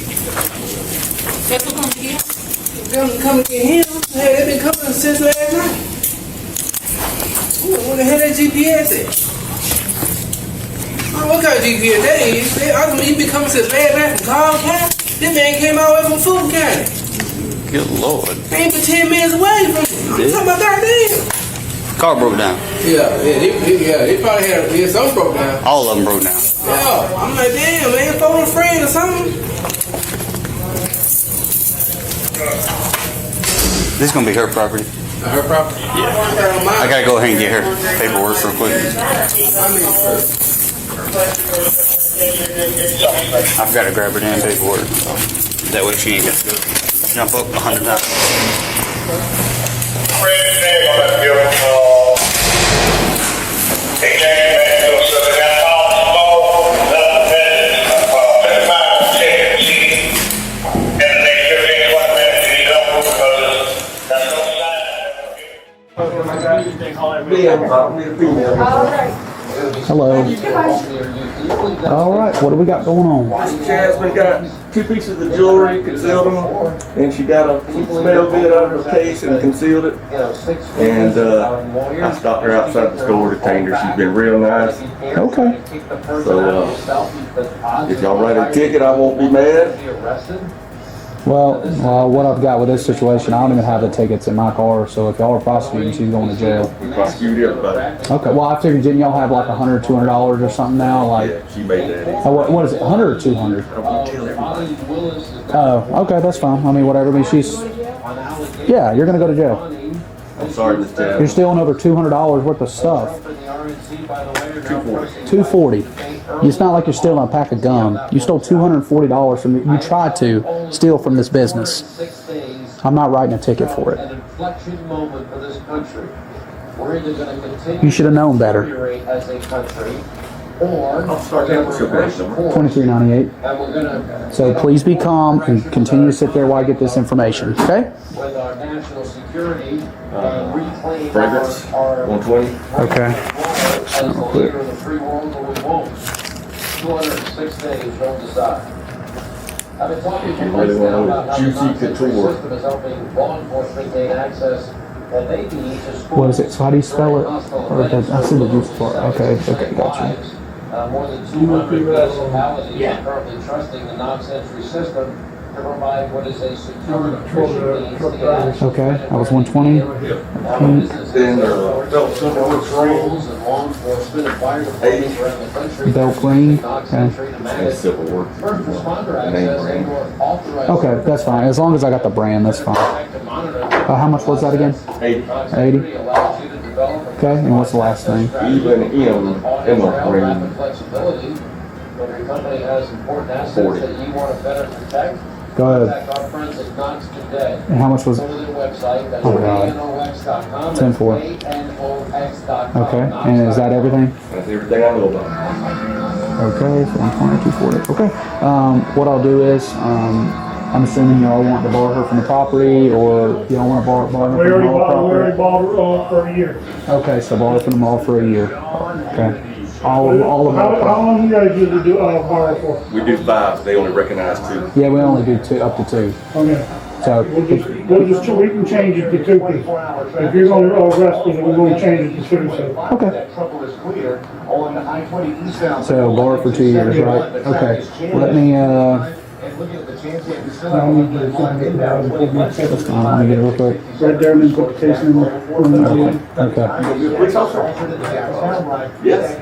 H: That's what comes here.
E: Them coming in here. Hey, they've been coming since last night. Where the hell that GPS at? Oh, what kind of GPS that is? I mean, you been coming since last night from Carl County? This man came all the way from Fulton County.
Q: Good lord.
E: Ain't but 10 minutes away from me. I'm talking about goddamn.
Q: Car broke down.
E: They probably had some broke down.
Q: All of them broke down.
E: Yeah, I'm like, damn, man, phone a friend or something.
Q: This is gonna be her property.
E: Her property?
Q: Yeah. I gotta go ahead and get her paperwork real quick. I've got to grab her damn paperwork. That way she ain't got to go jump up 100 times.
N: Hello. All right, what do we got going on?
P: Jasmine got 2 pieces of jewelry, concealed them, and she got a smell good out of her case and concealed it. And I stopped her outside the store, detained her. She's been real nice.
N: Okay.
P: So if y'all write a ticket, I won't be mad.
N: Well, what I've got with this situation, I don't even have the tickets in my car, so if y'all are prosecuting, she's going to jail.
P: We prosecute everybody.
N: Okay, well, I figured, didn't y'all have like $100, $200 or something now? Like,
P: yeah, she made that.
N: What is it, 100 or 200? Oh, okay, that's fine. I mean, whatever. I mean, yeah, you're going to go to jail.
P: I'm sorry, Miss Jasmine.
N: You're stealing over $200 worth of stuff. $240. It's not like you're stealing a pack of gum. You stole $240 from you tried to steal from this business. I'm not writing a ticket for it. You should have known better.
P: I'll start that with your base number.
N: $23.98. So please be calm and continue to sit there while I get this information, okay?
F: With our national security, reclaim
P: Fragrance, 120.
N: Okay.
F: as the leader of the free world, or we won't. 206 days, don't decide. I've been talking to police now about how the non-century system is helping law enforcement gain access that they need to school.
N: What is it? So how do you spell it? Or I see the juice for it. Okay, gotcha.
F: More than 200 municipalities are currently trusting the non-century system to provide what is a secure and efficient means to get access.
N: Okay, that was 120.
P: Then
F: patrols and law enforcement and fire departments around the country.
N: Belt green. Okay.
P: And civil work.
F: First responder access and or authorized.
N: Okay, that's fine. As long as I got the brand, that's fine. How much was that again?
P: 80.
N: 80. Okay, and what's the last thing?
P: Even in Emma Green.
F: Flexibility. When your company has important assets that you want to better protect,
N: Go ahead.
F: contact our friends at Knox today.
N: And how much was it?
F: Go to their website, that's
N: Oh, God.
F: anox.com.
N: 10-4.
F: anox.com.
N: Okay, and is that everything?
P: That's everything I know about.
N: Okay, so 120, 240. Okay. What I'll do is, I'm assuming y'all want to borrow her from the property, or you don't want to borrow her from the mall property?
O: bought her for a year.
N: Okay, so borrow from the mall for a year. Okay. All of
O: How long you guys usually do borrow for?
P: We do 5, they only recognize 2.
N: Yeah, we only do up to 2.
O: Okay.
N: So
O: We can change it to 2 people. If you're going to arrest them, we're going to change it to 2.
N: Okay. So borrow for 2 years, right? Okay. Let me
O: That's fine.
N: let me get it real quick.
O: Right there, and then put the case number.
N: Okay.
P: Yes.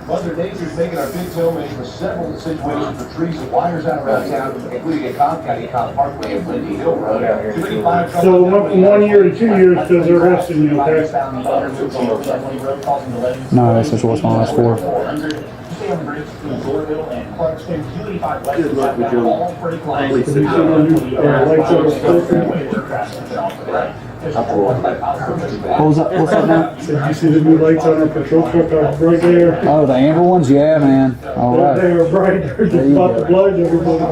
F: Mother Nature's making our big filming for several situations for trees and wires out around town, including at Cobb County, Cobb Parkway, and Lindy Hill Road.
O: So it went from 1 year to 2 years because they're arresting you, okay?
N: No, that's just what's my last 4.
P: Good luck with your police
N: What was that? What's that now?
O: Did you see the new lights on our patrol truck right there?
N: Oh, the amber ones? Yeah, man. All right.
O: They were bright. They're just about to blind everybody.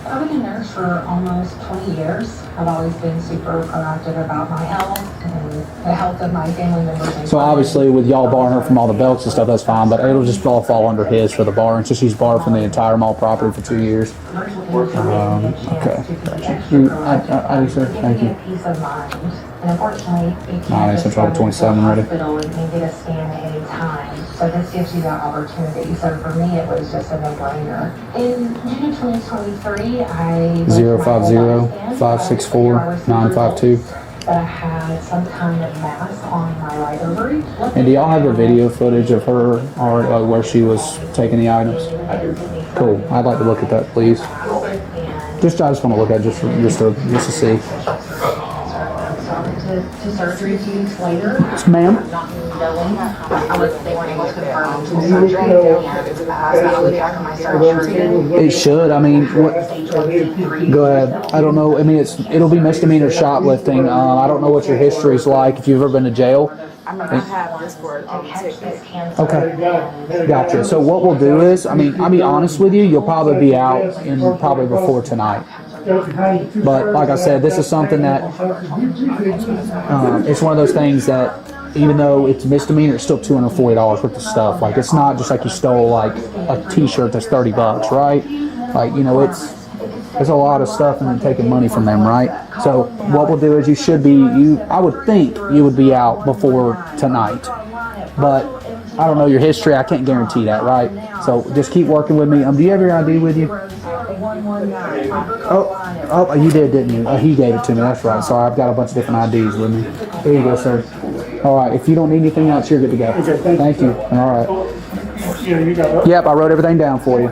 S: I've been a nurse for almost 20 years. I've always been super proactive about my health and the health of my family members.
N: So obviously with y'all barring her from all the belts and stuff, that's fine, but it'll just all fall under his for the bar. So she's barred from the entire mall property for 2 years. Okay. I do, sir. Thank you.
S: Peace of mind. And unfortunately, you
N: Nice,
S: can't
N: I'm
S: just
N: trying
S: go
N: to
S: to
N: 27
S: the
N: already.
S: hospital and get a scan at any time. So this gives you that opportunity. So for me, it was just a no-brainer. In June 2023, I
N: 050-564-952.
S: But I had some kind of mass on my right ovary.
N: And do y'all have the video footage of her or where she was taking the items? Cool. I'd like to look at that, please. I just want to look at it just to see.
S: To surgery 2 weeks later.
N: Ma'am?
S: Not knowing they weren't able to confirm until surgery. And I look back at my surgery.
N: It should. I mean, go ahead. I don't know. I mean, it'll be misdemeanor shoplifting. I don't know what your history's like. If you've ever been to jail.
T: I mean, I have this for a ticket.
N: Okay. Gotcha. So what we'll do is, I mean, I'll be honest with you. You'll probably be out in probably before tonight. But like I said, this is something that it's one of those things that even though it's misdemeanor, it's still $240 worth of stuff. Like it's not just like you stole like a T-shirt that's $30, right? Like there's a lot of stuff and then taking money from them, right? So what we'll do is I would think you would be out before tonight, but I don't know your history. I can't guarantee that, right? So just keep working with me. Do you have your ID with you? Oh, you did, didn't you? He gave it to me. That's right. Sorry, I've got a bunch of different IDs with me. There you go, sir. All right. If you don't need anything else, you're good to go. Thank you. All right. Yep, I wrote everything down for you.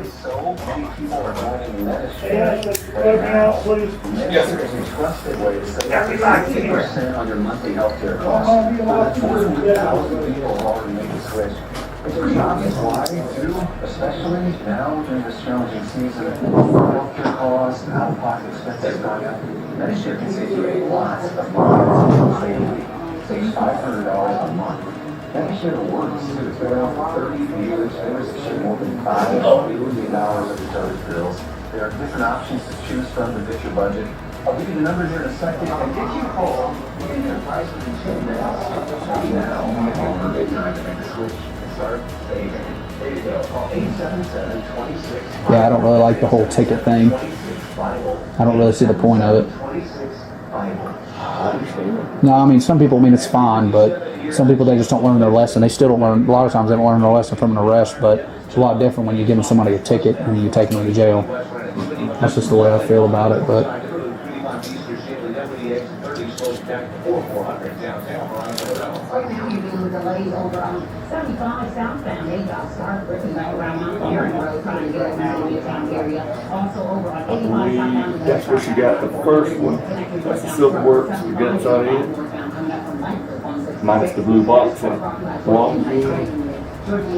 F: Yes, sir. On your monthly health care costs. Why, too, especially now during this challenging season, health care costs and out-of-pocket expenses going up. Medicare can save you lots of money. Save $500 a month. That shit works. It's been around for 30 years. There's shit more than $5 million of deterrent drills. There are different options to choose from to fit your budget. I'll give you the numbers here in a second and get you a call. You can get a price with each of them. Now, it's time to make the switch and start saving. There you go. Call 877-26.
N: Yeah, I don't really like the whole ticket thing. I don't really see the point of it. No, I mean, some people, it's fine, but some people, they just don't learn their lesson. They still don't learn, a lot of times they don't learn their lesson from an arrest, but it's a lot different when you're giving somebody a ticket and you're taking them to jail. That's just the way I feel about it, but...
S: Right now, you're dealing with delays over on 75 southbound. They got started working back around Mount Aaron Road, trying to get over to the Midtown area. Also over on 85 southbound.
P: That's where she got the first one. That's the Silver Works we got inside in. Minus the blue box and one. Gotta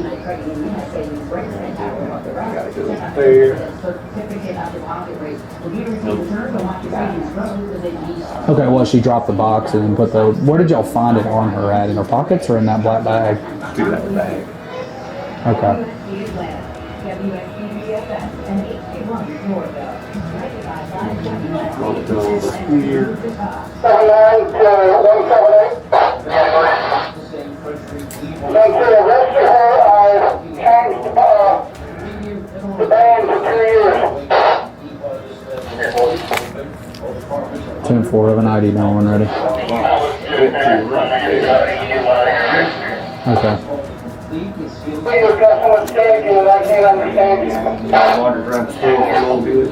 P: go there.
N: Okay, well, she dropped the box and put the... Where did y'all find it on her at? In her pockets or in that black bag?
P: Do that bag.
N: Okay.
P: Roll it over here.
O: Make sure the rest of her, I've changed the band for 2 years.
N: 10-4, have an ID now when ready. Okay.
O: We just got so much stage in it, I can't understand you.
P: Water around the store a little bit.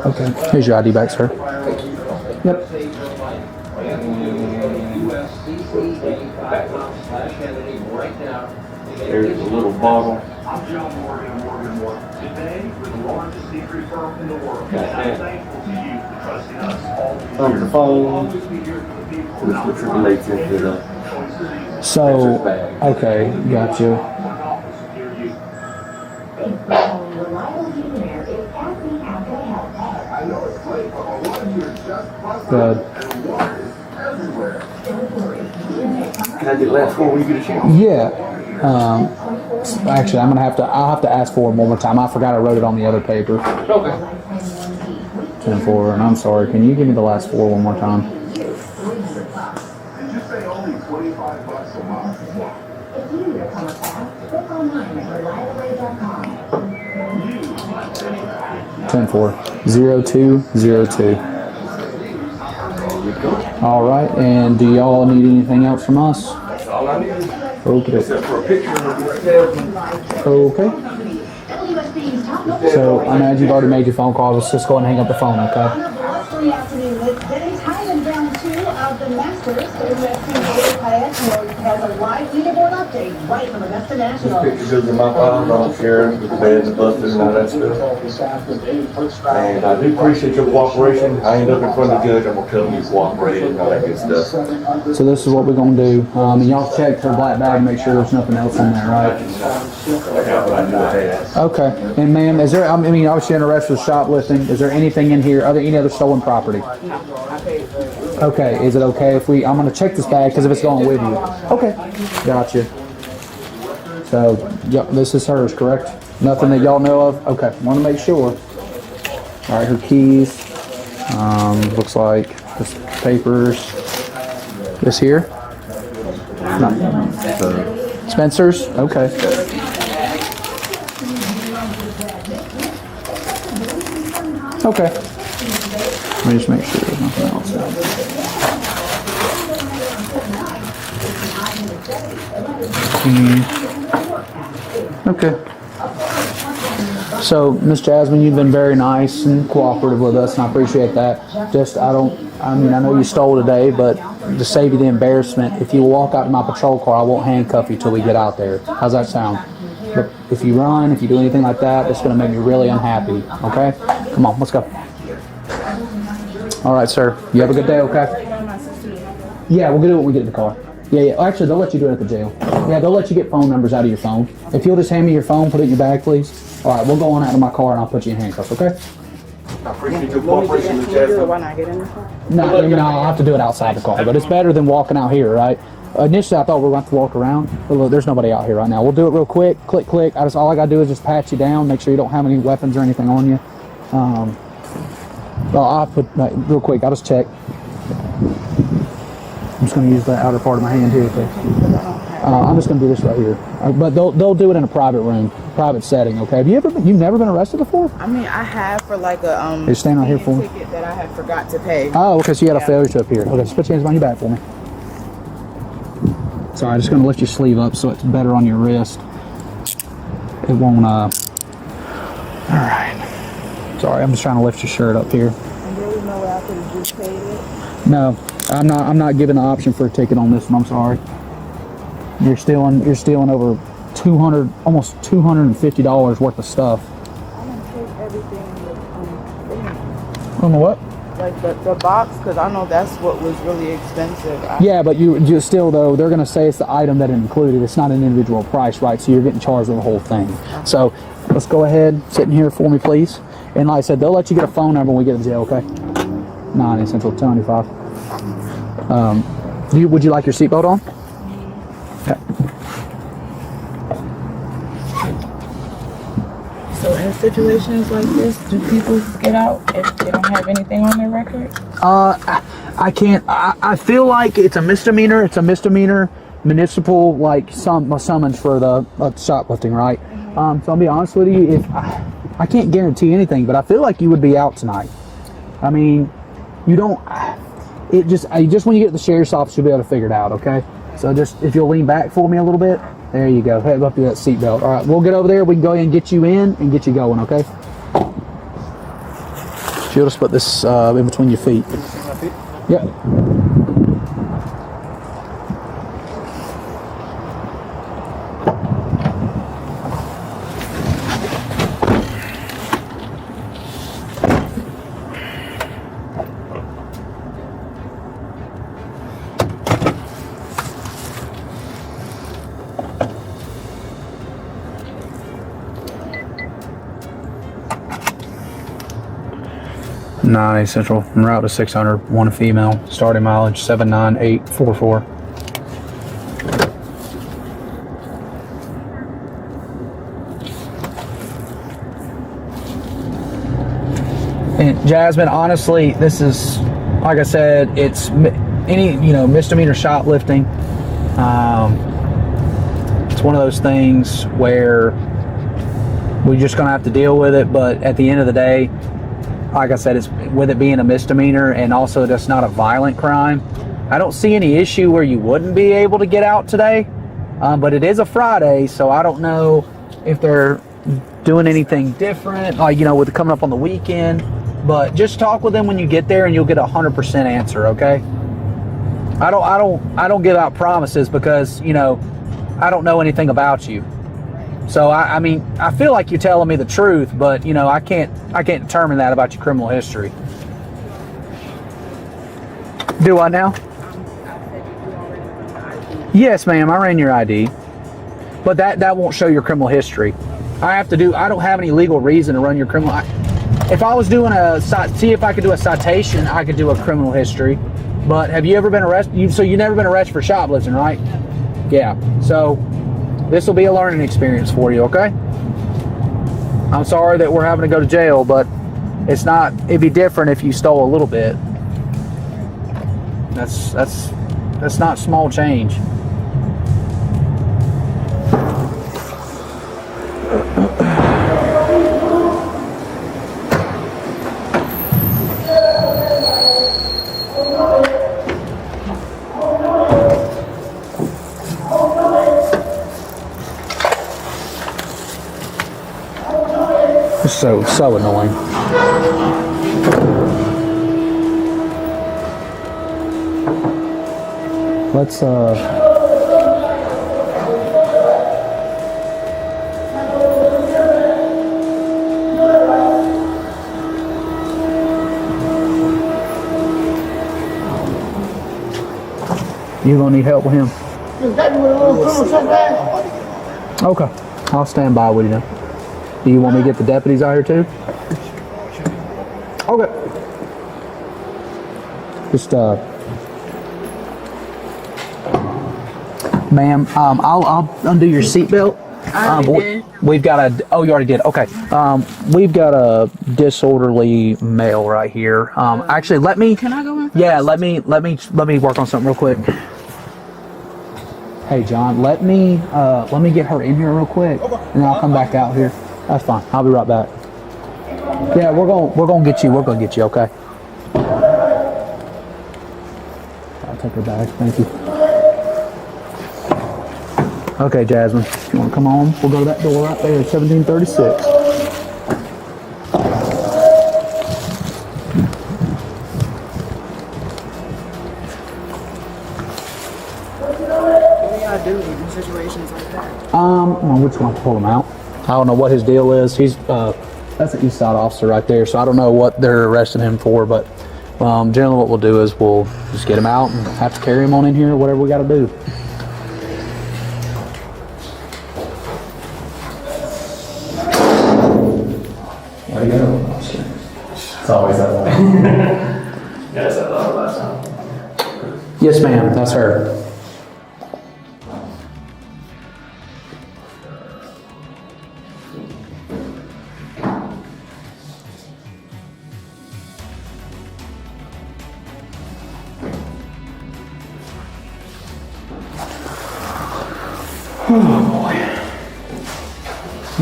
N: Okay. Here's your ID back, sir. Yep.
P: There's a little bottle.
O: I'm John Morgan. Today, with the largest secret firm in the world. I'm thankful to you for trusting us all.
P: Under the phone. Which relates into the...
N: So, okay, gotcha. Good.
P: Can I get the last four when you get a chance?
N: Yeah. Actually, I'll have to ask for it one more time. I forgot I wrote it on the other paper.
P: Okay.
N: 10-4, and I'm sorry. Can you give me the last four one more time?
O: Did you say only $25 a month?
S: If you need to come fast, click online at reliably.com.
N: 10-4. 0202. All right, and do y'all need anything else from us?
P: That's all I need.
N: Okay.
P: Except for a picture of the salesman.
N: Okay. So I imagine you've already made your phone call. Let's just go ahead and hang up the phone, okay?
S: Today's Highland round 2 of the Masters. The UFC Bodycam has a live leaderboard update right from Augusta National.
P: This picture goes in my file. I'm sharing with the beds and busted and all that stuff. And I do appreciate your cooperation. I end up in front of the judge. I'm going to tell him you cooperated and all that good stuff.
N: So this is what we're going to do. And y'all checked her black bag, make sure there's nothing else in there, right? Okay. And ma'am, is there, obviously you're arrested with shoplifting. Is there anything in here, any other stolen property? Okay, is it okay if I'm going to check this bag because if it's going with you. Okay, gotcha. So, yep, this is hers, correct? Nothing that y'all know of? Okay, want to make sure. All right, her keys. Looks like this papers. This here? No. Spencer's? Okay. Okay. Let me just make sure there's nothing else in there. Okay. So, Miss Jasmine, you've been very nice and cooperative with us, and I appreciate that. I know you stole today, but to save you the embarrassment, if you walk out to my patrol car, I won't handcuff you till we get out there. How's that sound? But if you run, if you do anything like that, it's going to make me really unhappy, okay? Come on, let's go. All right, sir. You have a good day, okay? Yeah, we'll do it when we get in the car. Yeah. Actually, they'll let you do it at the jail. Yeah, they'll let you get phone numbers out of your phone. If you'll just hand me your phone, put it in your bag, please. All right, we'll go on out of my car and I'll put you in handcuffs, okay?
P: I appreciate your cooperation, Ms. Jasmine.
L: Why not get in the car?
N: No, I'll have to do it outside the car, but it's better than walking out here, right? Initially, I thought we were going to have to walk around, but look, there's nobody out here right now. We'll do it real quick, click, click. All I got to do is just pat you down, make sure you don't have any weapons or anything on you. Well, I'll put, real quick, I'll just check. I'm just going to use the outer part of my hand here. Okay? I'm just going to do this right here. But they'll do it in a private room, private setting, okay? You've never been arrested before?
A: I mean, I have for like a
N: Hey, stand right here for me.
A: ticket that I had forgot to pay.
N: Oh, okay, so you had a failure to appear. Okay, just put your hands behind your back for me. Sorry, I'm just going to lift your sleeve up so it's better on your wrist. It won't, all right. Sorry, I'm just trying to lift your shirt up here.
A: And there was no way I could have just paid it?
N: No, I'm not giving the option for a ticket on this one, I'm sorry. You're stealing over almost $250 worth of stuff.
A: I didn't take everything
N: On the what?
A: like the box, because I know that's what was really expensive.
N: Yeah, but you still, though, they're going to say it's the item that it included. It's not an individual price, right? So you're getting charged with the whole thing. So let's go ahead, sit in here for me, please. And like I said, they'll let you get a phone number when we get to jail, okay? 9 Central 295. Would you like your seatbelt on? Yeah.
A: So in situations like this, do people get out if they don't have anything on their record?
N: I can't. I feel like it's a misdemeanor. It's a misdemeanor municipal, like summons for the shoplifting, right? So I'll be honest with you. If I can't guarantee anything, but I feel like you would be out tonight. I mean, you don't. Just when you get to the sheriff's office, you'll be able to figure it out. Okay. So just if you'll lean back for me a little bit. There you go. Head up to that seatbelt. All right, we'll get over there. We can go ahead and get you in and get you going, okay? You'll just put this in between your feet. Yep. Central, en route to 600, one female, starting mileage 79844. And Jasmine, honestly, this is, like I said, it's any misdemeanor shoplifting. It's one of those things where we're just gonna have to deal with it. But at the end of the day, like I said, it's with it being a misdemeanor and also just not a violent crime. I don't see any issue where you wouldn't be able to get out today, but it is a Friday, so I don't know if they're doing anything different, like with coming up on the weekend. But just talk with them when you get there, and you'll get 100% answer. Okay? I don't give out promises because I don't know anything about you. So I mean, I feel like you're telling me the truth, but I can't determine that about your criminal history. Do I now? Yes, ma'am. I ran your ID, but that won't show your criminal history. I don't have any legal reason to run your criminal. If I was doing see if I could do a citation, I could do a criminal history. But have you ever been arrested? So you've never been arrested for shoplifting, right? Yeah. So this will be a learning experience for you, okay? I'm sorry that we're having to go to jail, but it'd be different if you stole a little bit. That's not small change. So annoying. Let's you gonna need help with him? Okay, I'll stand by with you then. Do you want me to get the deputies out here too? Okay. Just ma'am, I'll undo your seatbelt. We've got a. Oh, you already did. Okay. We've got a disorderly male right here. Actually, let me.
A: Can I go in?
N: Yeah, let me work on something real quick. Hey, John, let me get her in here real quick, and then I'll come back out here. That's fine. I'll be right back. Yeah, we're gonna get you. We're gonna get you. Okay. I'll take her back. Thank you. Okay, Jasmine, if you want to come on, we'll go to that door right there, 1736.
A: What do y'all do in situations like that?
N: Well, which one to pull him out? I don't know what his deal is. He's that's an East Side officer right there, so I don't know what they're arresting him for, but generally what we'll do is we'll just get him out and have to carry him on in here or whatever we got to do.
B: It's always that way. Yeah, I said that last time.
N: Yes, ma'am. That's her. Oh boy.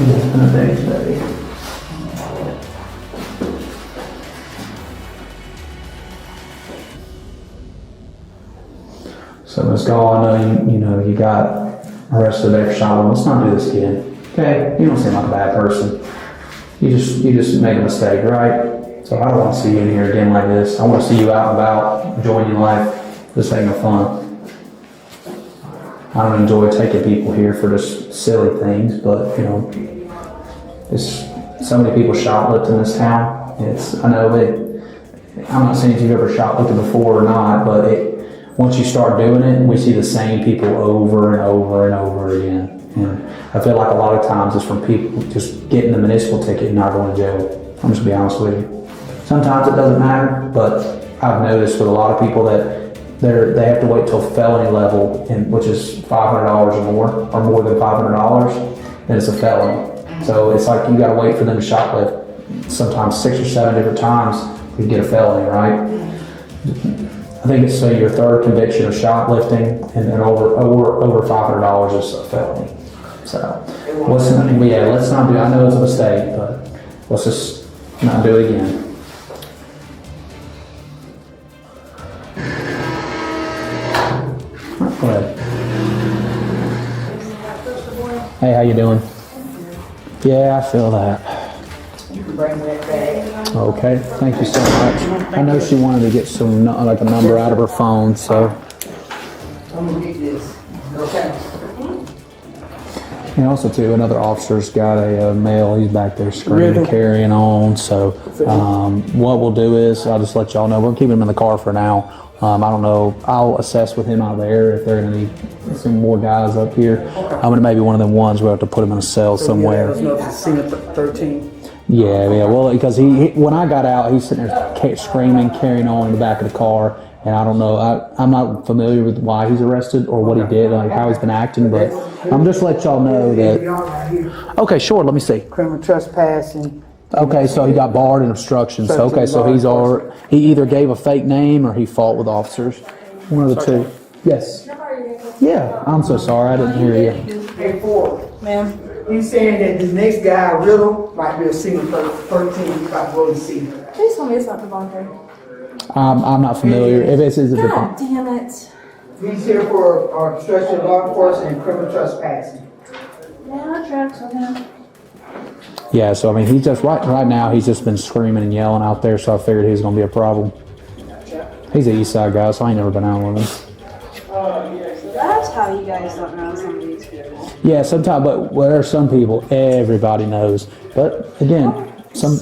N: It's been a day today. So Ms. Gall, I know you got arrested there for shoplifting. Let's not do this again. Okay? You don't seem like a bad person. You just made a mistake, right? So I don't want to see you in here again like this. I want to see you out and about, enjoying your life. This ain't no fun. I don't enjoy taking people here for just silly things, but it's so many people shoplift in this town. I know I'm not saying if you've ever shoplifted before or not, but once you start doing it, we see the same people over and over and over again. And I feel like a lot of times it's from people just getting the municipal ticket and not going to jail. I'm just gonna be honest with you. Sometimes it doesn't matter, but I've noticed with a lot of people that they have to wait till felony level, which is $500 or more than $500, then it's a felony. So it's like you gotta wait for them to shoplift sometimes 6 or 7 different times to get a felony, right? I think it's your third conviction of shoplifting, and then over $500 is a felony. So let's not do. I know it's a mistake, but let's just not do it again. Go ahead. Hey, how you doing? Yeah, I feel that.
A: You can bring that back.
N: Okay, thank you so much. I know she wanted to get some, like a number out of her phone, so.
A: I'm gonna get this. Okay.
N: And also too, another officer's got a male, he's back there screaming, carrying on, so what we'll do is, I'll just let y'all know, we're keeping him in the car for now. I don't know, I'll assess with him out there if they're gonna need some more guys up here. I'm gonna maybe one of them ones where we have to put him in a cell somewhere. Yeah, well, because he when I got out, he's sitting there screaming, carrying on in the back of the car, and I don't know, I'm not familiar with why he's arrested or what he did, like how he's been acting, but I'm just let y'all know that. Okay, sure, let me see.
A: Criminal trespassing.
N: Okay, so he got barred and obstruction. So okay, so he either gave a fake name or he fought with officers. One of the two. Yes. Yeah, I'm so sorry, I didn't hear you.
A: Hey, Ford. Ma'am. He's saying that the next guy, Riddle, might be a single 13. He's about to go to see.
C: Please tell me it's not the voluntary.
N: I'm not familiar. If it's is it
C: God damn it.
A: He's here for obstruction of law enforcement and criminal trespassing.
C: Yeah, I tracks with him.
N: Yeah, so I mean, he's just right now. He's just been screaming and yelling out there. So I figured he was going to be a problem. He's an East Side guy, so I ain't never been out with him.
C: That's how you guys don't know some of these people.
N: Yeah, sometimes, but there are some people everybody knows. But again, some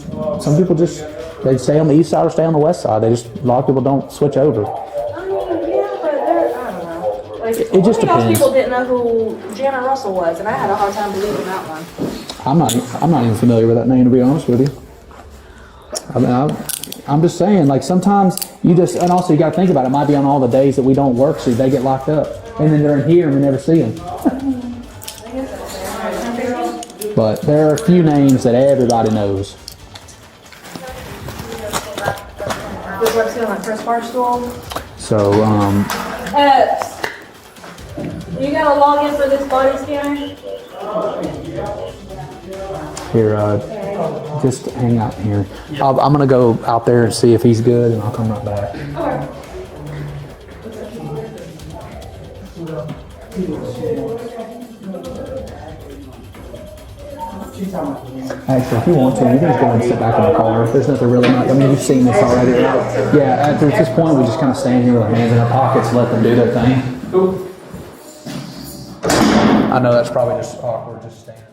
N: people just they stay on the East Side or stay on the West Side. A lot of people don't switch over.
C: I mean, yeah, but I don't know. Like,
N: it just depends.
C: People didn't know who Janet Russell was, and I had a hard time believing that one.
N: I'm not even familiar with that name, to be honest with you. I mean, I'm just saying, like, sometimes you just, and also you got to think about it, might be on all the days that we don't work, so they get locked up. And then they're in here and we never see them. But there are a few names that everybody knows.
C: This what's on my first bar stool.
N: So,
C: You gotta log in for this body scanner?
N: here, just hang out here. I'm going to go out there and see if he's good, and I'll come right back. Actually, if you want to, you can just go and sit back in the car. There's nothing really much. I mean, you've seen this already. Yeah, at this point, we just kind of stand here with our hands in our pockets, let them do their thing. I know that's probably just awkward, just standing.